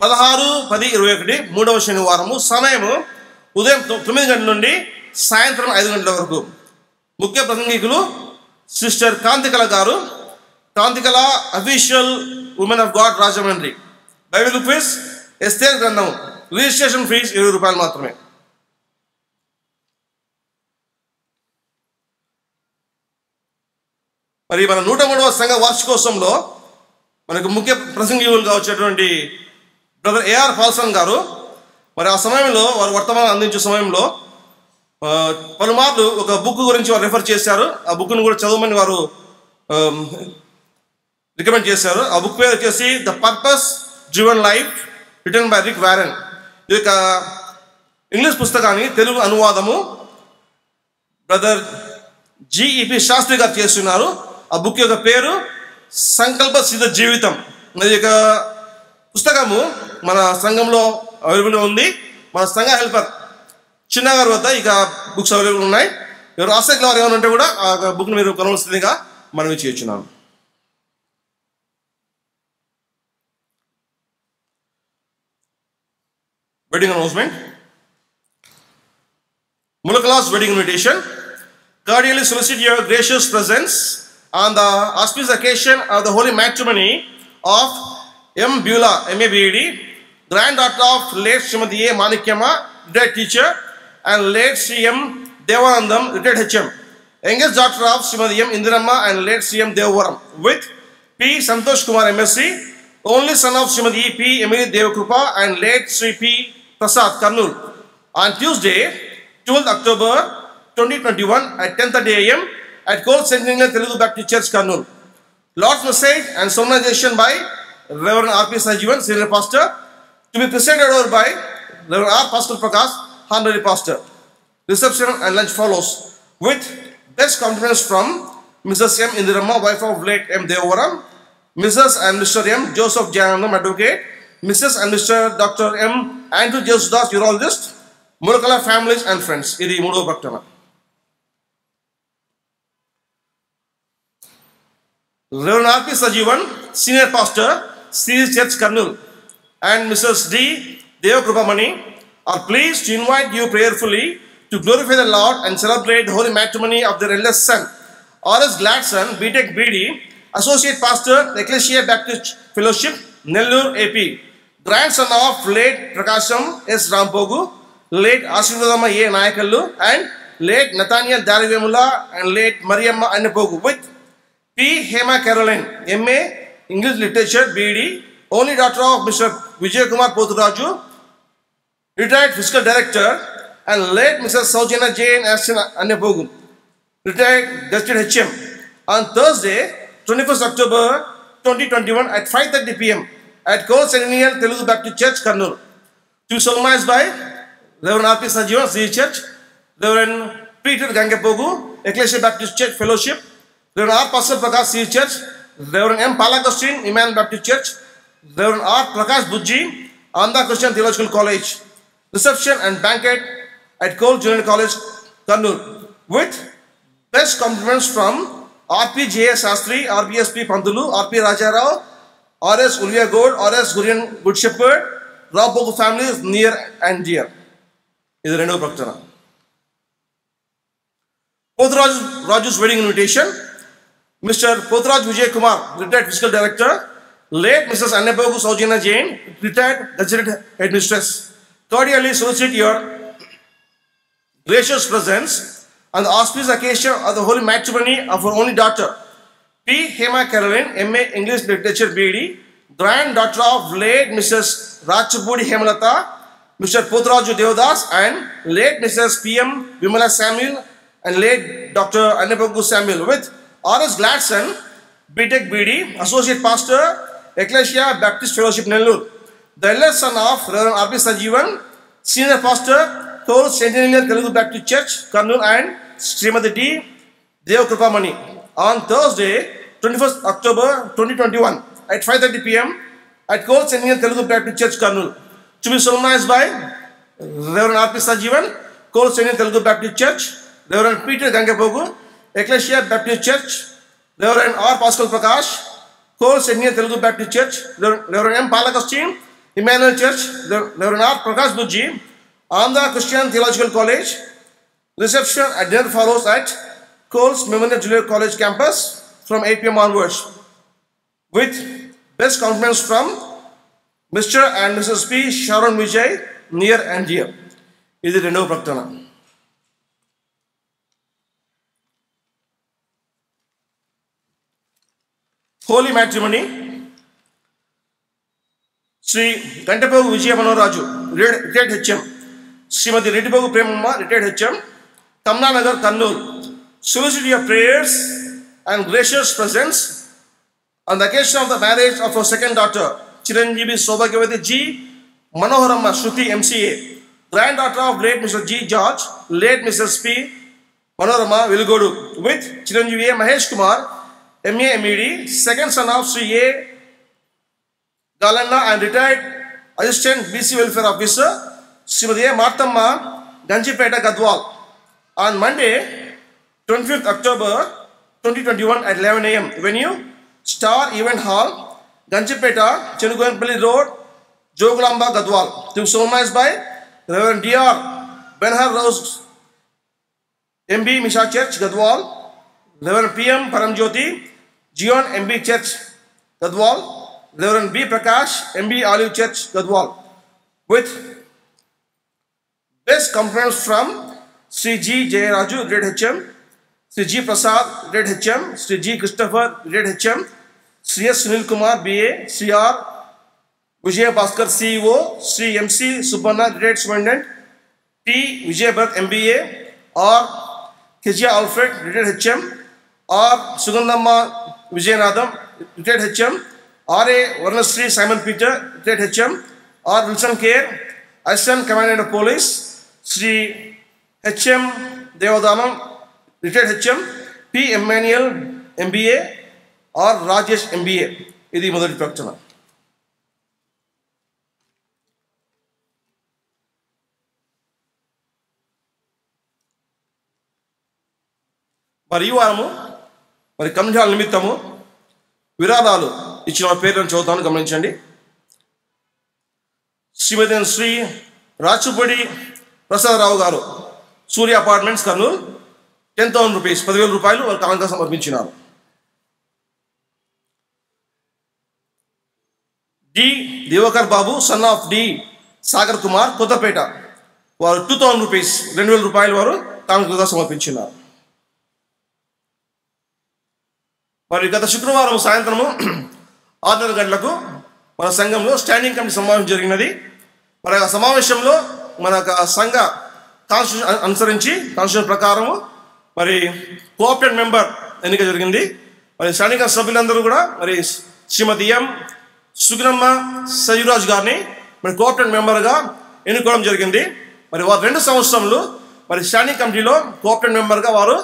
E: 16-10-21 3వ శనివారము. సమయము ఉదయం 9 గంటల నుండి సాయంత్రం 5 గంటల వరకు. ముఖ్య ప్రసంగికులు sister Kanthikala garu, Kanthikala official women of God Rajahmundry. Bible quiz Esther గ్రంథం. రిజిస్ట్రేషన్ ఫీజు 20 రూపాయలు మాత్రమే. మరి మన 103వ సంఘ వార్షికోత్సవంలో మనకు ముఖ్య ప్రసంగికులుగా వచ్చేటువంటి బ్రదర్ ఏఆర్ పాల్సన్ గారు, మరి ఆ సమయంలో వారు వర్తమానం అందించే సమయంలో పలుమార్లు ఒక బుక్ గురించి వారు రెఫర్ చేశారు. ఆ బుక్ను కూడా చదవమని వారు రికమెండ్ చేశారు. ఆ బుక్ పేరు వచ్చేసి the purpose driven life written by Rick Warren. ఈ యొక్క ఇంగ్లీష్ పుస్తకాన్ని తెలుగు అనువాదము బ్రదర్ జిఈపి శాస్త్రి గారు చేస్తున్నారు. ఆ బుక్ యొక్క పేరు సంకల్ప సిద్ధ జీవితం. ఈ యొక్క పుస్తకము మన సంఘంలో అవైలబుల్గా ఉంది. మన సంఘ హెల్పర్ చిన్న గారి వద్ద ఇక బుక్స్ అవైలబుల్ ఉన్నాయి. ఎవరు ఆసక్తి వారు ఏమైనా ఉంటే కూడా ఆ బుక్ని మీరు కొనవలసిందిగా మనం చేయొచ్చున్నాను. Wedding announcement. Mulakala's wedding invitation. Cordially solicit your gracious presence on the auspicious occasion of the holy matrimony of M. Beulah, M.A.B.D., granddaughter of late Srimati A. Manikyama, retired teacher, and late Sri M. Devanandam, retired HM. Youngest daughter of Srimati M. Indiramma and late Sri M. Devaram, with P. Santosh Kumar MSc, only son of Srimati P. Emily Devakrupa and late Sri P. Prasad, Karnool, on Tuesday, 12th October 2021 at 10:30 a.m. at Cold Sentinel Telugu Baptist Church, Karnool. Lord's message and solemnization by Reverend R.P. Sajivan, Senior Pastor, to be presided over by Reverend R. Pastor Prakash, Honorary Pastor. Reception and lunch follows with best compliments from Mrs. M. Indiramma, wife of late M. Devavaram, Mrs. and Mr. M. Joseph Jananam, Advocate, Mrs. and Mr. Dr. M. Andrew Jesudas, urologist, Mulakala families and friends. Idi Mudo Bhaktana. Reverend R.P. Sajivan, Senior Pastor, C Church, Karnool, and Mrs. D. Devakrupamani are pleased to invite you prayerfully to glorify the Lord and celebrate the holy matrimony of their eldest son, R.S. Gladson, B.Tech B.D., Associate Pastor, Ecclesia Baptist Fellowship, Nellore, AP, grandson of late Prakasham S. Rampogu, late Ashwinadama A. Nayakallu, and late Nathaniel Darivemula and late Mariamma Annapogu, with P. Hema Caroline, M.A. English Literature, B.D., only daughter of Mr. Vijay Kumar Pothuraju, retired Fiscal Director, and late Mrs. Saujana Jane Ashton Annapogu, retired Gazetted HM, on Thursday, 21st October 2021 at 5:30 p.m. at Cole Centennial Telugu Baptist Church, Karnool. To be solemnized by Reverend R.P. Sajivan, C Church, Reverend Peter Gangapogu, Ecclesia Baptist Church Fellowship, Reverend R. Pastor Prakash, C Church, Reverend M. Palagustin, Emmanuel Baptist Church, Reverend R. Prakash Bujji, Andhra Christian Theological College. Reception and banquet at Cole Junior College, Karnool, with best compliments from R.P. J.S. Sastri, R.B.S.P. Pandulu, R.P. Rajarao, R.S. Ulya Gold, R.S. Gurian Good Shepherd, Rampogu families near and dear. This is the Praktana. Pothuraj's wedding invitation. Mr. Pothraj Vijay Kumar, retired Fiscal Director, late Mrs. Annapogu Saujana Jain, retired Gazetted Headmistress, cordially solicit your gracious presence on the auspicious occasion of the holy matrimony of our only daughter, P. Hema Caroline, M.A. English Literature, B.D., granddaughter of late Mrs. Rachapudi Hemalata, Mr. Pothraju Devdas, and late Mrs. P.M. Vimala Samuel, and late Dr. Annapogu Samuel, with R.S. Gladson, B.Tech B.D., Associate Pastor, Ecclesia Baptist Fellowship, Nellore, the eldest son of Reverend R.P. Sajivan, Senior Pastor, Cole Centennial Telugu Baptist Church, Karnool, and Srimati D. Devakrupamani, on Thursday, 21st October 2021 at 5:30 p.m. at Cole Centennial Telugu Baptist Church, Karnool. To be solemnized by Reverend R.P. Sajivan, Cole Centennial Telugu Baptist Church, Reverend Peter Gangapogu, Ecclesia Baptist Church, Reverend R. Pascal Prakash, Cole Centennial Telugu Baptist Church, Reverend M. Palagustin, Emmanuel Church, Reverend R. Prakash Bujji, Andhra Christian Theological College. Reception at dinner follows at Cole's Memorial Junior College campus from 8 p.m. onwards, with best compliments from Mr. and Mrs. P. Sharon Vijay, near and dear. This is Reno Praktana. Holy matrimony. Sri Gantapogu Vijaya Manoraju, retired HM. Srimati Ritipogu Premamma, retired HM. Tamna Nagar, Karnool. Solicit your prayers and gracious presence on the occasion of the marriage of our second daughter, Chiranjeevi Sobhagyavati G. Manoharamma Shruti MCA, granddaughter of late Mr. G. George, late Mrs. P. Manoharamma Vilgodu, with Chiranjeevi Mahesh Kumar, M.A. MED, second son of Sri A. Galanna and retired Assistant BC Welfare Officer, Srimati A. Marthamma, Ganjipeta, Gadwal, on Monday, 25th October 2021 at 11 a.m. Venue, Star Event Hall, Ganjipeta, Chenuganpalli Road, Jogulamba, Gadwal. To be solemnized by Reverend D.R. Benhar Rose, M.B. Misha Church, Gadwal, Reverend P.M. Paramjyoti, Gion M.B. Church, Gadwal, Reverend B. Prakash, M.B. Olive Church, Gadwal, with best compliments from Sri G. Jayaraju, retired HM, Sri G. Prasad, retired HM, Sri G. Christopher, retired HM, Sri S. Sunil Kumar, B.A., Sri R. Vijay Bhaskar, CEO, Sri M.C. Subbanna, retired Superintendent, T. Vijay Bharat, MBA, R. Kezia Alfred, retired HM, R. Sugandamma Vijayanadam, retired HM, R.A. Varnasri Simon Peter, retired HM, R. Wilson K. Assistant Commandant of Police, Sri H.M. Devadanam, retired HM, P. Emmanuel, MBA, R. Rajesh, MBA. This is Madhuri Praktana. మరి ఈ వారము మరి community నిమిత్తము విరాళాలు ఇచ్చిన వారి పేర్లను చదువుతాను, గమనించండి. శ్రీమతి శ్రీ రాచుపడి ప్రసాదరావు గారు, సూర్య అపార్ట్మెంట్స్, కర్నూలు, 10,000 రూపీస్, 10,000 రూపాయలు వారు కానుకగా సమర్పించినారు. D Divakar Babu, son of D Sagar Kumar, Kothapeta, వారు 2,000 రూపీస్, 2,000 రూపాయలు వారు కానుకగా సమర్పించినారు. మరి గత శుక్రవారం సాయంత్రము 6:30 గంటలకు మన సంఘంలో స్టాండింగ్ కమిటీ సమావేశం జరిగినది. మరి ఆ సమావేశంలో మన సంఘ కాన్స్టిట్యూషన్ అనుసరించి కాన్స్టిట్యూషన్ ప్రకారము మరి కోఆప్టెడ్ మెంబర్ ఎన్నిక జరిగింది. మరి స్టాండింగ్ కమిటీ సభ్యులందరూ కూడా మరి శ్రీమతి ఎం సుగుణమ్మ సయ్యురాజు గారిని మరి కోఆప్టెడ్ మెంబర్గా ఎన్నుకోవడం జరిగింది. మరి వారు 2 సంవత్సరములు మరి స్టాండింగ్ కమిటీలో కోఆప్టెడ్ మెంబర్గా వారు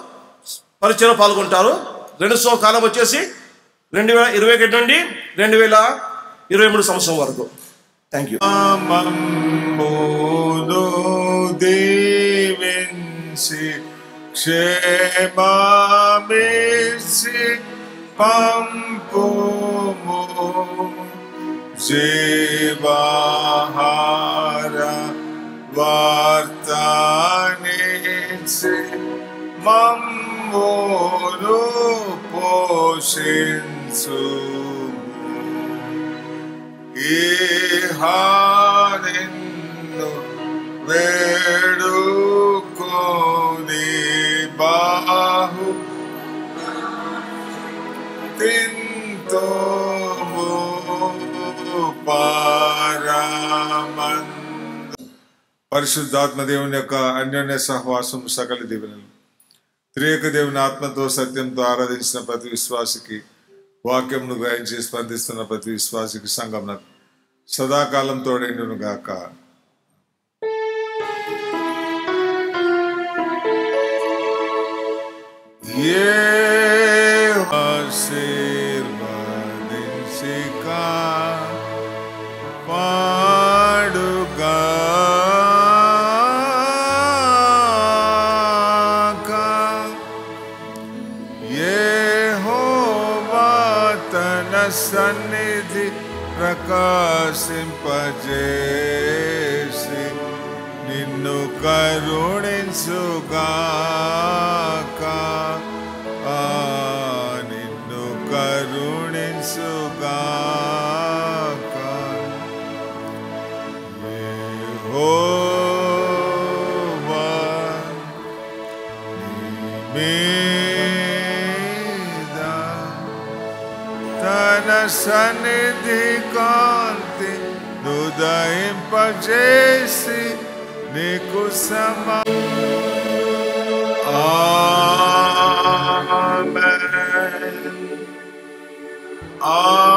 E: పరిచయలో పాల్గొంటారు. 2 సంవత్సరాల కాలం వచ్చేసి 2021 నుండి 2023 సంవత్సరం వరకు. Thank you.
A: క్షేమమిసి పంపుము జీవాహార వార్తానిసి మమ్మును పోషించు ఈహారిన్ను వేడుకోని బాహు తింతోము పారమందు. పరిశుద్ధాత్మ దేవుని యొక్క అన్యోన్య సహవాసం, సకల దీవెనలు, త్రియేక దేవుని ఆత్మతో సత్యంతో ఆరాధించిన ప్రతి విశ్వాసికి, వాక్యంను గ్రహించి స్పందిస్తున్న ప్రతి విశ్వాసికి సంఘం సదాకాలం తోడైండును గాక. ఆశీర్వదించికా పాడుగా యెహోవా తన సన్నిధి ప్రకాశింపజేసి నిన్ను కరుణించుగాక. నిన్ను కరుణించుగాక. యెహోవా నీ మీద తన సన్నిధి కాంతి ఉదయింపజేసి నీకు సమా. ఆమేన్. ఆమేన్.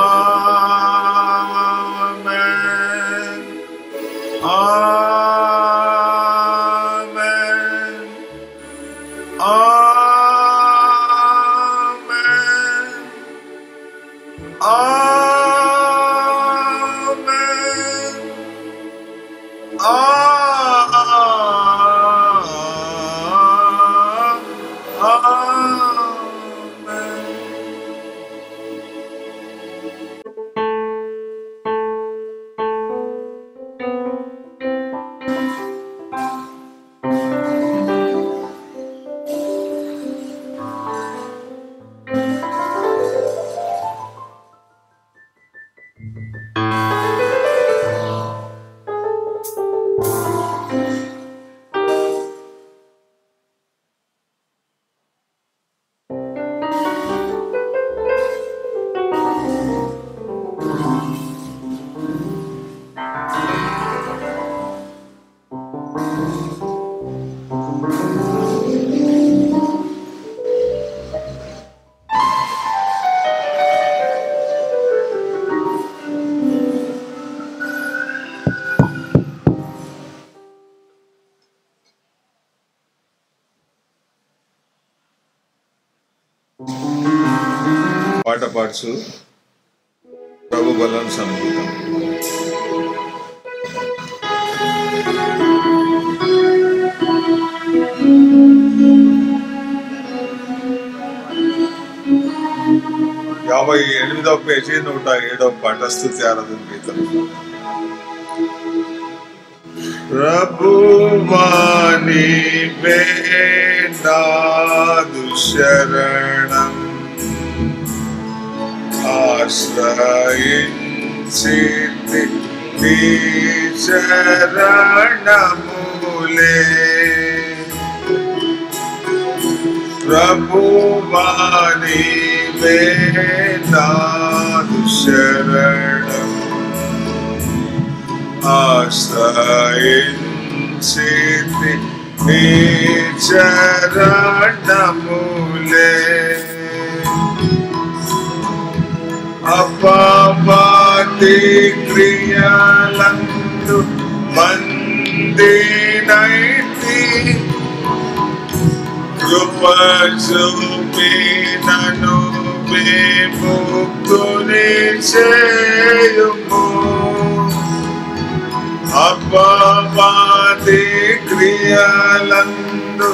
A: ఆమేన్. ఆమేన్. ఆమేన్. పాట పాడుచు ప్రభు బలను సమీపిద్దాం. 58వ పేజీ 107వ పాట స్తుతి ఆరాధన గీతం. ప్రభువా నీవే నాదు శరణం, ఆశ్రయించితి నీ శరణములే. ప్రభువా నీవే నాదు శరణం, ఆశ్రయించితి నీ చరణములే. అపవాది క్రియలందు బందీనైతి, కృప చూపి నన్ను విముక్తుని చేయుము. అపవాది క్రియలందు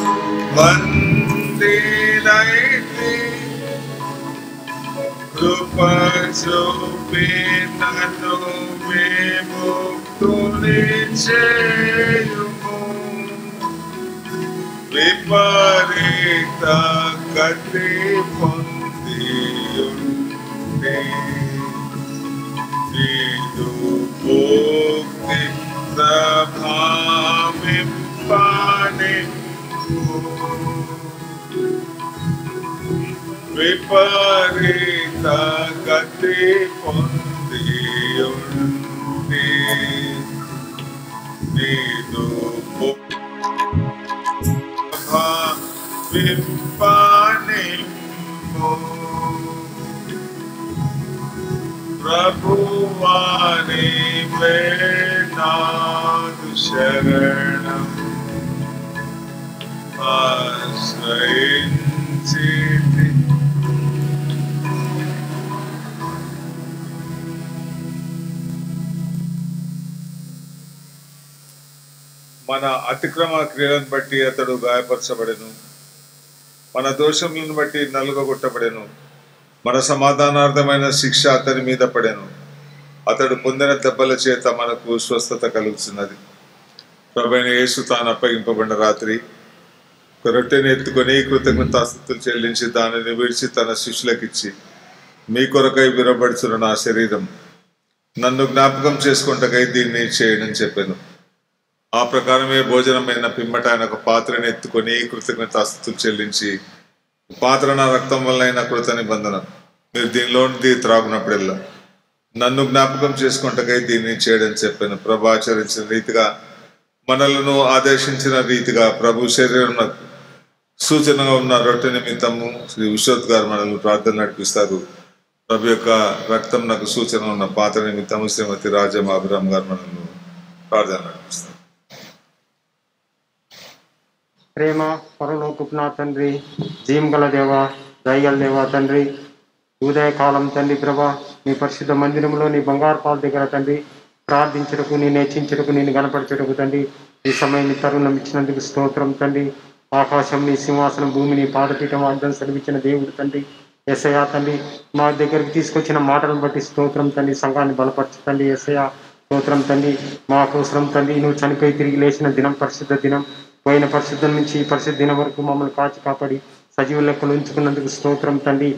A: బందీనైతి, కృప చూపి నన్ను విముక్తుని చేయుము. విపరీత గతి పొంది ఉండి నీదు భోక్తి ప్రభావింపనిమ్ము. విపరీత గతి పొంది ఉండి నీదు ప్రభావింపనిమ్ము. ప్రభువా నీవే నాదు శరణం, ఆశ్రయించితి. మన అతిక్రమ క్రియలను బట్టి అతడు గాయపరచబడెను, మన దోషములను బట్టి నలుగగొట్టబడెను. మన సమాధానార్థమైన శిక్ష అతని మీద పడెను, అతడు పొందిన దెబ్బల చేత మనకు స్వస్థత కలుగుతున్నది. ప్రభువైన యేసు తాను అప్పగింపబడిన రాత్రి ఒక రొట్టెని ఎత్తుకొని కృతజ్ఞతాస్తుతులు చెల్లించి దానిని విడిచి తన శిష్యులకిచ్చి, మీ కొరకై విరబడుచున్న నా శరీరం, నన్ను జ్ఞాపకం చేసుకుంటకై దీన్ని చేయడని చెప్పాను. ఆ ప్రకారమే భోజనమైన పిమ్మట ఆయన ఒక పాత్రని ఎత్తుకొని కృతజ్ఞతాస్తుతులు చెల్లించి, పాత్ర నా రక్తం వల్ల కృత నిబంధన, మీరు దీనిలోనిది త్రాగునప్పుడల్లా నన్ను జ్ఞాపకం చేసుకుంటకై దీన్ని చేయడని చెప్పాను. ప్రభు ఆచరించిన రీతిగా, మనలను ఆదేశించిన రీతిగా ప్రభు శరీరం సూచనగా ఉన్న రొట్టె నిమిత్తము శ్రీ విశ్వత్ గారు మనల్ని ప్రార్థన నడిపిస్తారు. ప్రభు యొక్క రక్తం నాకు సూచన ఉన్న పాత్ర నిమిత్తము శ్రీమతి రాజమ్మ అభిరామ్ గారు మనల్ని ప్రార్థన నడిపిస్తారు.
F: ప్రేమ పరలోకపు నా తండ్రి, జీవం గల దేవ, దయగల దేవ తండ్రి, ఉదయకాలం తండ్రి ప్రభా, నీ పరిశుద్ధ మందిరంలో నీ బంగారు పాల దగ్గర తండ్రి ప్రార్థించటకు, నేను హెచ్చించటకు, నేను గణపరచటకు తండ్రి ఈ సమయాన్ని తరుణం ఇచ్చినందుకు స్తోత్రం తండ్రి. ఆకాశం నీ సింహాసనం, భూమి నీ పాదపీఠం వాగ్దానం సెలవిచ్చిన దేవుడు తండ్రి. యేసయ్యా తండ్రి, మా దగ్గరికి తీసుకొచ్చిన మాటలను బట్టి స్తోత్రం తండ్రి. సంఘాన్ని బలపరచండి యేసయ్యా, స్తోత్రం తండ్రి. మా అవసరం తండ్రి, నువ్వు చనిపోయి తిరిగి లేచిన దినం పరిశుద్ధ దినం. పోయిన పరిశుద్ధం నుంచి ఈ పరిశుద్ధ దినం వరకు మమ్మల్ని కాచి కాపాడి సజీవ లెక్కలు ఉంచుకున్నందుకు స్తోత్రం తండ్రి.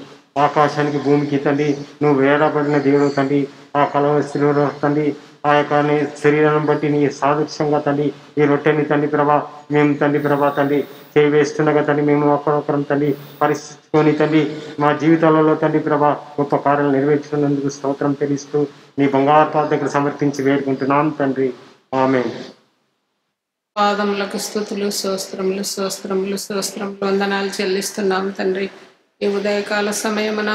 F: ఆకాశానికి భూమికి తండ్రి నువ్వు వేడబడిన దేవుడు తండ్రి. ఆ కలవస్తులో తండ్రి ఆ యొక్క శరీరాన్ని బట్టి నీ సాదృశ్యంగా తండ్రి ఈ రొట్టెని తండ్రి ప్రభా మేము తండ్రి ప్రభా తండ్రి చేవేస్తుండగా తండ్రి మేము ఒకరొకరం తండ్రి పరిస్థితిని తండ్రి మా జీవితాలలో తండ్రి ప్రభా గొప్ప కార్యాలు నెరవేర్చుకున్నందుకు స్తోత్రం తెలుస్తూ నీ బంగారు పాద దగ్గర సమర్పించి వేడుకుంటున్నాం తండ్రి. ఆమేన్.
G: పాదములకు స్తుతులు, స్తోత్రములు స్తోత్రములు స్తోత్రములు వందనాలు చెల్లిస్తున్నాం తండ్రి. ఈ ఉదయకాల సమయమున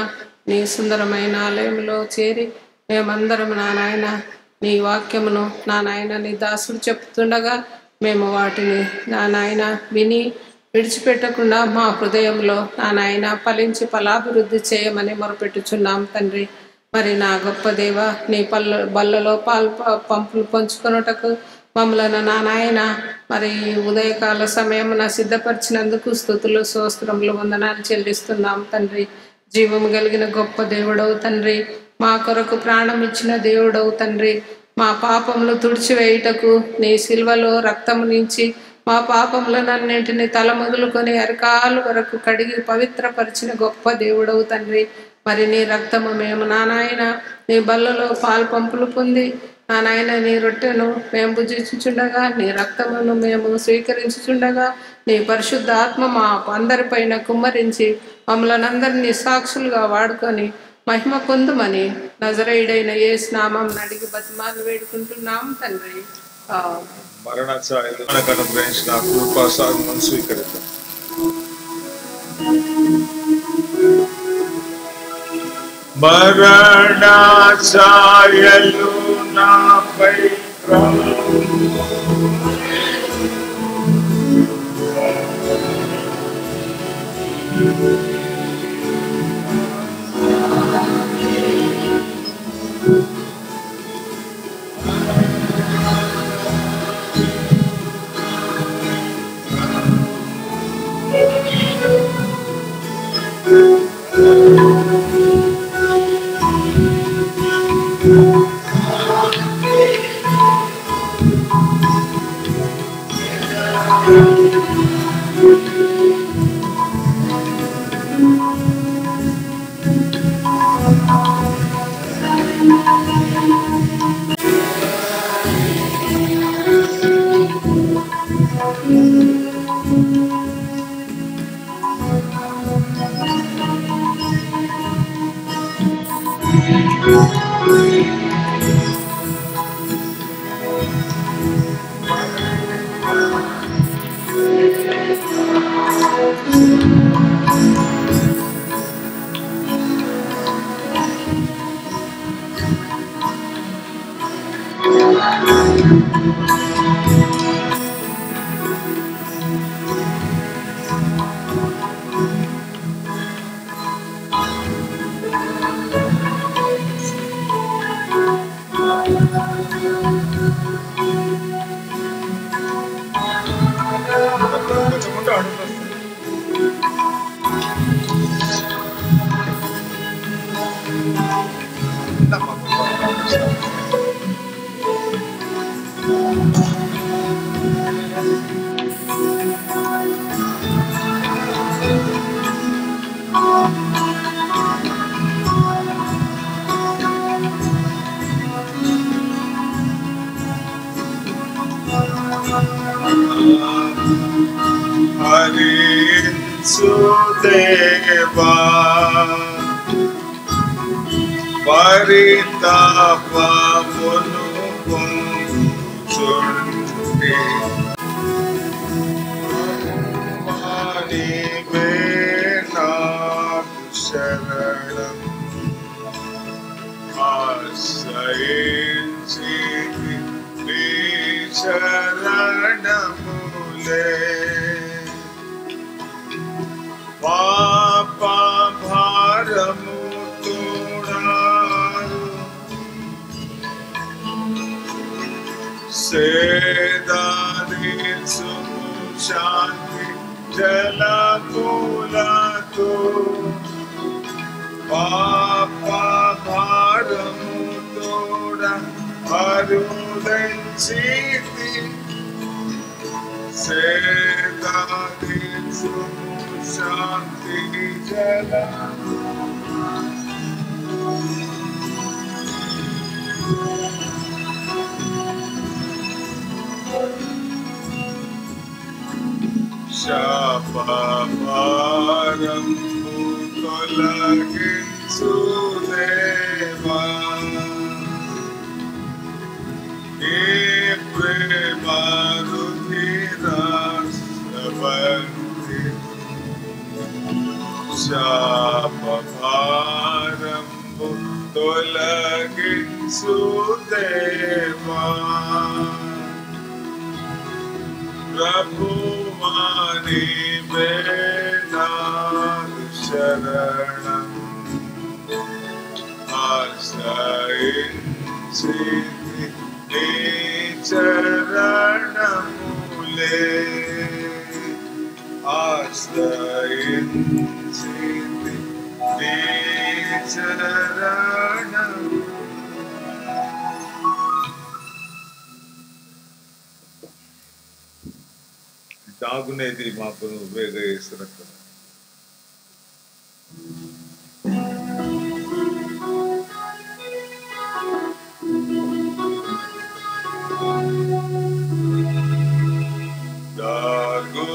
G: నీ సుందరమైన ఆలయంలో చేరి మేమందరం నా నాయన నీ వాక్యమును నా నాయన నీ దాసుడు చెప్తుండగా మేము వాటిని నా నాయన విని విడిచిపెట్టకుండా మా హృదయంలో నా నాయన ఫలించి ఫలాభివృద్ధి చేయమని మొరపెట్టుచున్నాం తండ్రి. మరి నా గొప్ప దేవ నీ బల్లలో పంపులు పంచుకొనుటకు మమ్మలను నా నాయన మరి ఉదయకాల సమయమున సిద్ధపరిచినందుకు స్తుతులు స్తోత్రములు వందనాలు చెల్లిస్తున్నాం తండ్రి. జీవము కలిగిన గొప్ప దేవుడవు తండ్రి, మా కొరకు ప్రాణం ఇచ్చిన దేవుడవు తండ్రి, మా పాపములు తుడిచివేయుటకు నీ సిల్వలో రక్తము నుంచి మా పాపములనన్నింటినీ తల మొదలుకొని అరకాలు వరకు కడిగి పవిత్రపరిచిన గొప్ప దేవుడవు తండ్రి. మరి నీ రక్తము మేము నానాయన నీ బల్లలో పాలు పంపులు పొంది నానాయన నీ రొట్టెను మేము భుజించుచుండగా, నీ రక్తమును మేము స్వీకరించుచుండగా, నీ పరిశుద్ధ ఆత్మ మా అందరిపైన కుమ్మరించి మమ్మల్ని అందరినీ సాక్షులుగా వాడుకొని మహిమ పొందుమని నజరేయుడైన యేసు నామం అడిగి బతిమాలు వేడుకుంటున్నాం తండ్రి.
A: మరణ ఛాయలు మనకు అనుగ్రహించిన కృపా సాధనం స్వీకరిద్దాం. మరణ ఛాయలు నాపై హరించుదేవా పరితాపమును పొందుచుండి నీవే నాకు శరణం ఆశ్రయించి నీ శరణములే పాప భారము తోడారు సేదాని శాంతి జలమూలతో పాప భారము తోడ అరుదంచితి సేదాని శాంతి జల శాపభారం తొలగించుదేవా నీ ప్రేమ రుధిరాస్రవంతి శాపభారంబు తొలగించుదేవా ప్రభువా నీవే నాకు శరణం ఆశ్రయించి నీ చరణములే ఆశ్రయించి నీ చరణం దాగునేది మాకు వేగ వేస్తున్నట్టు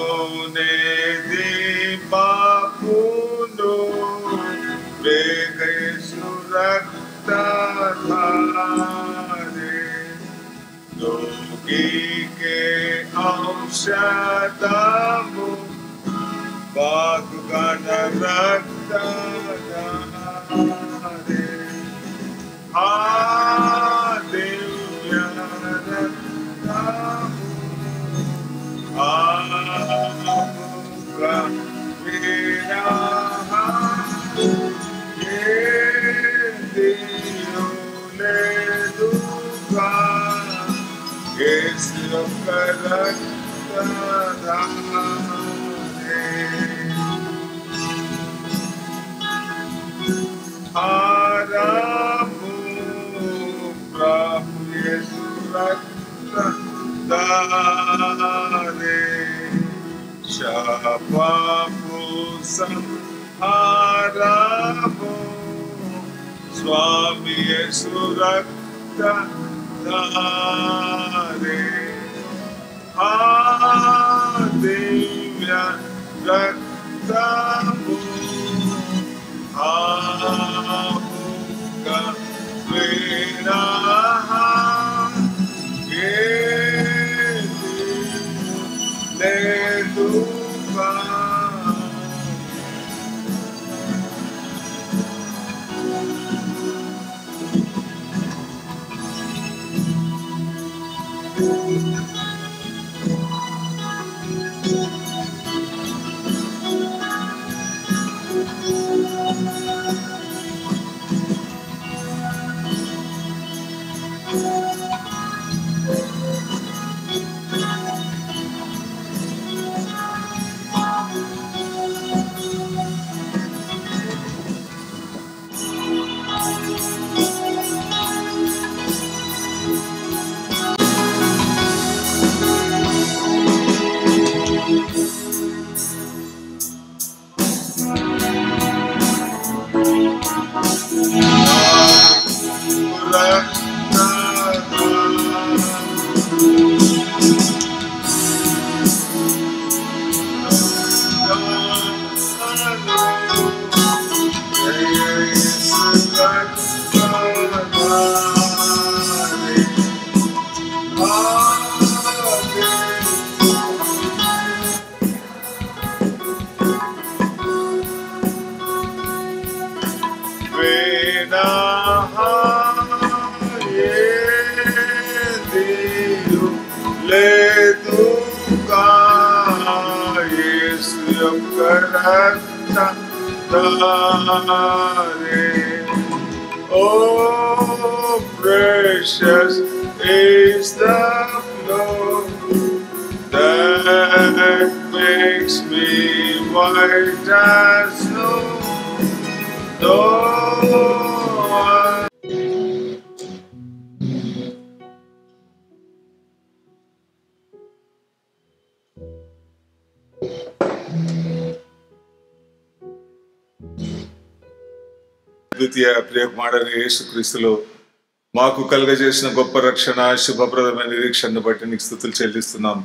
A: దాగునేది పాపును వేగ సురక్తధారే రోగికే ఔషధము బాగుగణ రక్తధారే ఆ దివ్య రక్తము ఆముగా విరాహ ఏదియు లేదుగా యేసు యొక్క రక్తధారే ఆరాము ప్రభు యేసు రక్తధారే శాపము సంహారము స్వామి యేసు రక్తధారే ఆ దివ్య రక్తము ఆముగా విరాహ లేదుగా Oh, precious is the blood that makes me white as snow. ద్వితీయ ప్రియకుమారుడైన యేసుక్రీస్తులో మాకు కలుగజేసిన గొప్ప రక్షణ శుభప్రదమైన నిరీక్షణను బట్టి నీకు స్తుతులు చెల్లిస్తున్నాం.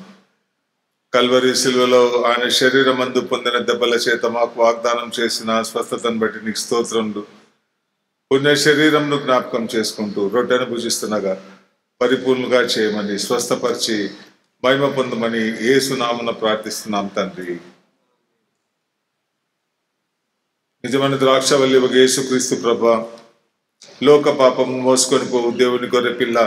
A: కల్వరి శిలువలో ఆయన శరీరమందు పొందిన దెబ్బల చేత మాకు వాగ్దానం చేసిన స్వస్థతను బట్టి నీకు స్తోత్రములు. పుణ్య శరీరంను జ్ఞాపకం చేసుకుంటూ రొట్టెను భుజిస్తుండగా పరిపూర్ణంగా చేయమని స్వస్థపరిచి మహిమ పొందమని యేసు నామమున ప్రార్థిస్తున్నాం తండ్రి. నిజమైన ద్రాక్షవల్లి ఒక యేసుక్రీస్తు ప్రభా, లోక పాపము మోసుకొని పోవు దేవుని గొర్రె పిల్ల,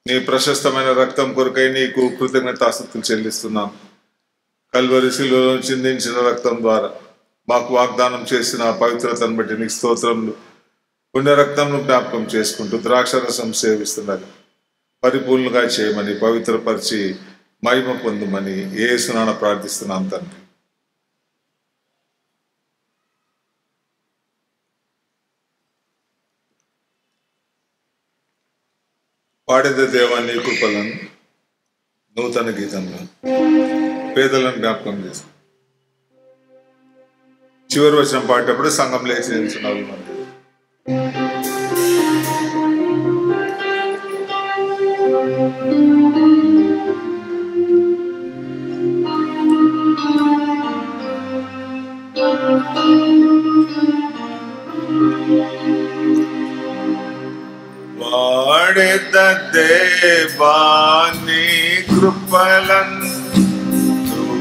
A: నీ ప్రశస్తమైన రక్తం కొరకై నీకు కృతజ్ఞతాస్తుతులు చెల్లిస్తున్నాం. కల్వరి శిలువలో చిందించిన రక్తం ద్వారా మాకు వాగ్దానం చేసిన పవిత్రతను బట్టి నీకు స్తోత్రములు. పుణ్య రక్తంను జ్ఞాపకం చేసుకుంటూ ద్రాక్షరసం సేవిస్తున్నారు పరిపూర్ణంగా చేయమని పవిత్రపరిచి మహిమ పొందమని యేసు నామమున ప్రార్థిస్తున్నాం తండ్రి. పాడేద దేవా నీ కృపలను నూతన గీతంలో పేదలను జ్ఞాపకం చేసుకో. చివరి వచనం పాడేటప్పుడు సంఘం లేచి నిల్చున్నారు. మంది వాడేద దేవా నీ కృపలను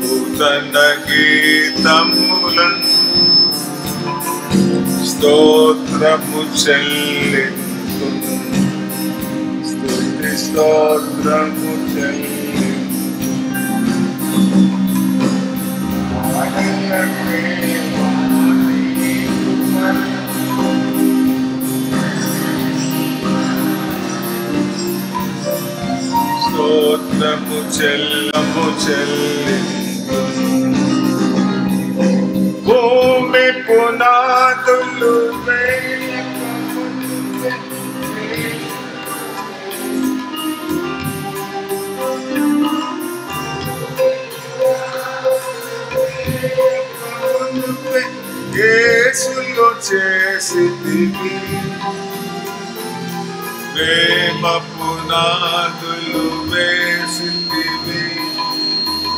A: నూతన గీతములను స్తోత్రము చెల్లింతు స్తుతి స్తోత్రము చెల్లింతు స్తోత్రము చెల్లింతు భూమి పునాదులు యేసులో చేసితివి, ప్రేమ పునాదులు వేసితివి,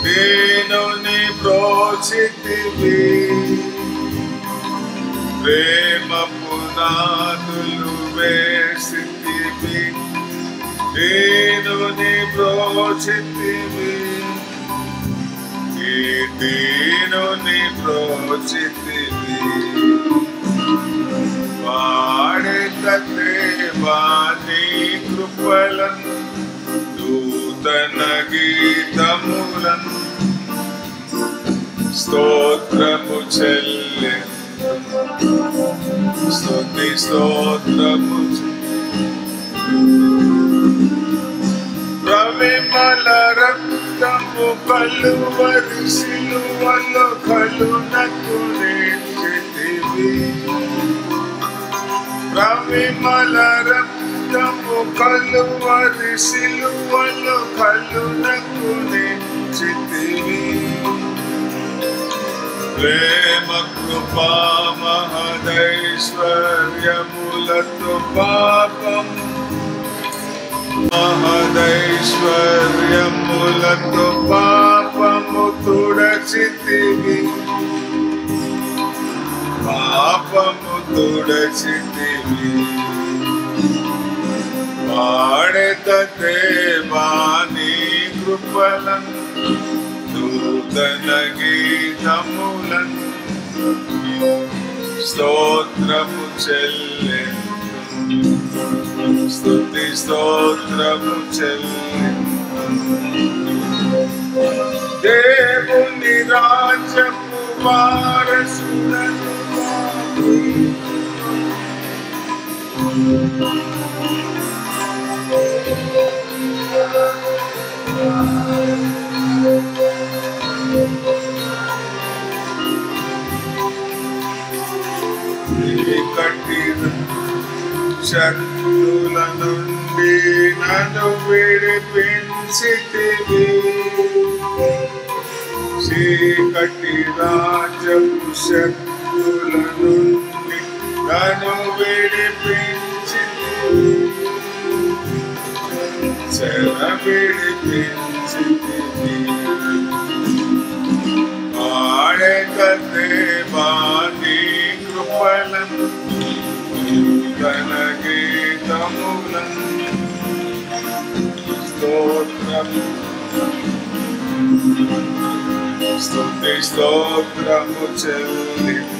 A: దీనుని ప్రోచితివి, ప్రేమ పునాదులు వేసితివి, దీనుని ప్రోచితివి, ఈ దీనుని ప్రోచితివి. వాడేద దేవా నీ కృపలను నూతన గీతములను స్తోత్రము చెల్లింతు స్తుతి స్తోత్రము ప్రవిమల రక్తము కలువరి సిలువలో కలునకు నేర్చితివి, ప్రవిమల రక్తము కలువరి సిలువలో కలునకు నేర్చితివి, ప్రేమ కృపా మహదైశ్వర్యములతో పాపము మహదైశ్వర్యములతో పాపము తుడచితివి, పాపము తుడచితివి. వాడేద దేవా నీ కృపలను నూతన గీతములను స్తోత్రము చెల్లింతు స్తుతి స్తోత్రము చెల్లింతు. దేవుని రాజ్యపు వారసులను కట్టిన శక్తుల నుండి నన్ను విడిపించితివి, చీకటి రాజ్యపు శక్తుల నుండి నన్ను విడిపించితివి, చెర విడిపించితివి. వాడేద దేవా నీ కృపలను నూతన గీతములను స్తోత్రము స్తుతి స్తోత్రము చెల్లింతు.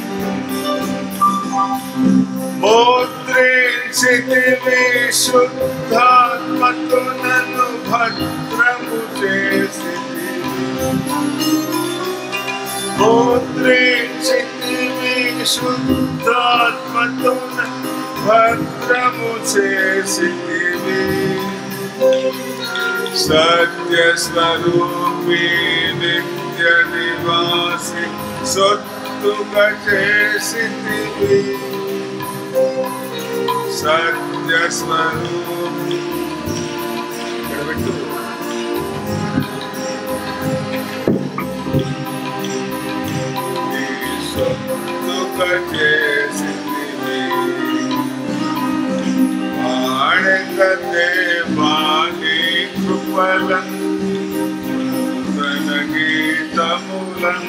A: ముద్రించితివి శుద్ధాత్మతో నన్ను భద్రము చేసితివి, ముద్రించితివి శుద్ధాత్మతో నన్ను భద్రము చేసితివి, సత్య స్వరూపి నిత్య నివాసి సొత్తుగా చేసితివి, సత్య స్వరూపి చేసితివి ఆడక దేవాని కృపలన్ గీతములన్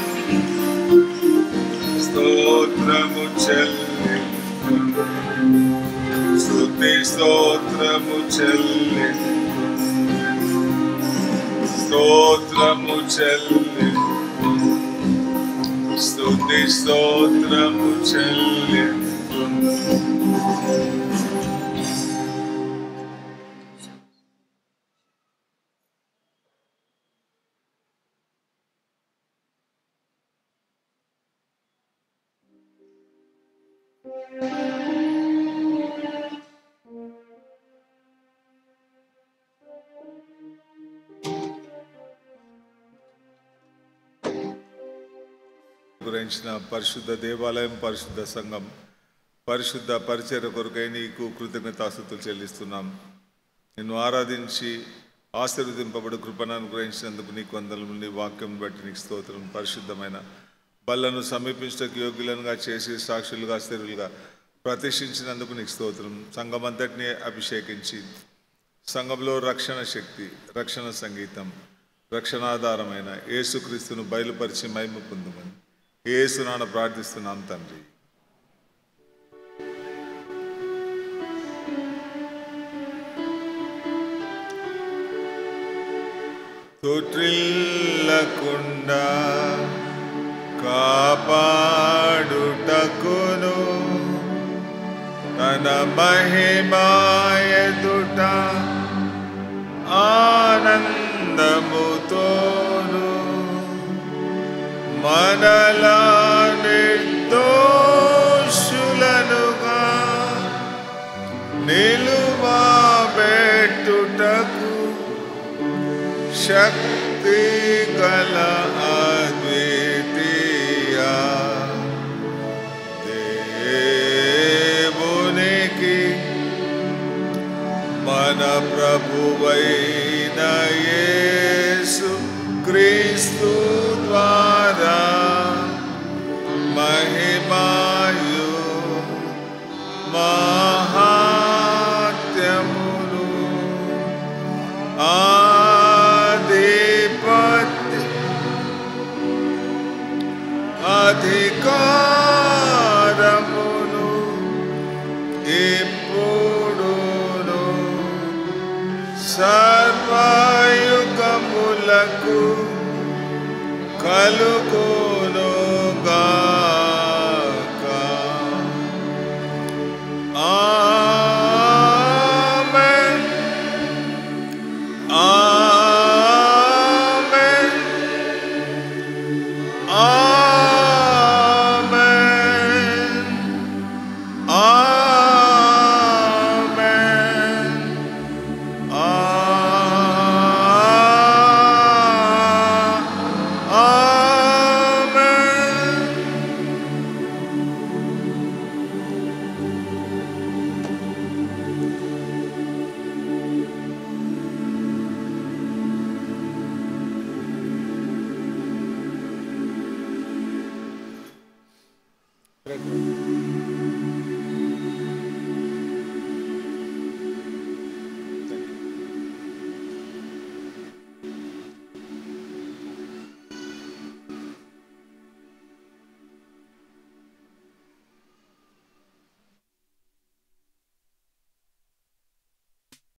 A: స్తోత్రము చెల్లింపు స్తుతి స్తోత్రము చెల్లింపు స్తోత్రము చెల్లింపు స్తుతి స్తోత్రము చెల్లింపు గురించిన పరిశుద్ధ దేవాలయం, పరిశుద్ధ సంఘం, పరిశుద్ధ పరిచర్య కొరకై నీకు కృతజ్ఞతాస్తుతులు చెల్లిస్తున్నాం. నిన్ను ఆరాధించి ఆశీర్వదింపబడి కృపను అనుగ్రహించినందుకు నీకు వందనములు. నీ వాక్యం బట్టి నీకు స్తోత్రం. పరిశుద్ధమైన బల్లను సమీపించడానికి యోగ్యులనుగా చేసి సాక్షులుగా స్థిరులుగా ప్రతిష్ఠించినందుకు నీకు స్తోత్రం. సంఘమంతటిని అభిషేకించి సంఘంలో రక్షణ శక్తి, రక్షణ సంగీతం, రక్షణాధారమైన యేసుక్రీస్తును బయలుపరిచి మహిమ పొందుమని యేసునామమున ప్రార్థిస్తున్నాం తండ్రి. తొట్రిల్లకుండా కాపాడుటకును తన మహిమాయదుట ఆనందముతోను మనలా నిర్దోషులనుగా నిలువబెట్టుటకు శక్తి గల అద్వితీయ దేవునికి మన ప్రభువైన యేసు క్రీస్తు ద్వారా మహిమాయు మహాత్యములు ఆధిపత్య అధికారమును ఇప్పుడును సర్వయుగములకు కలుగును గాక. ఆమేన్ ఆమేన్ ఆమేన్ ఆమేన్ ఆమేన్.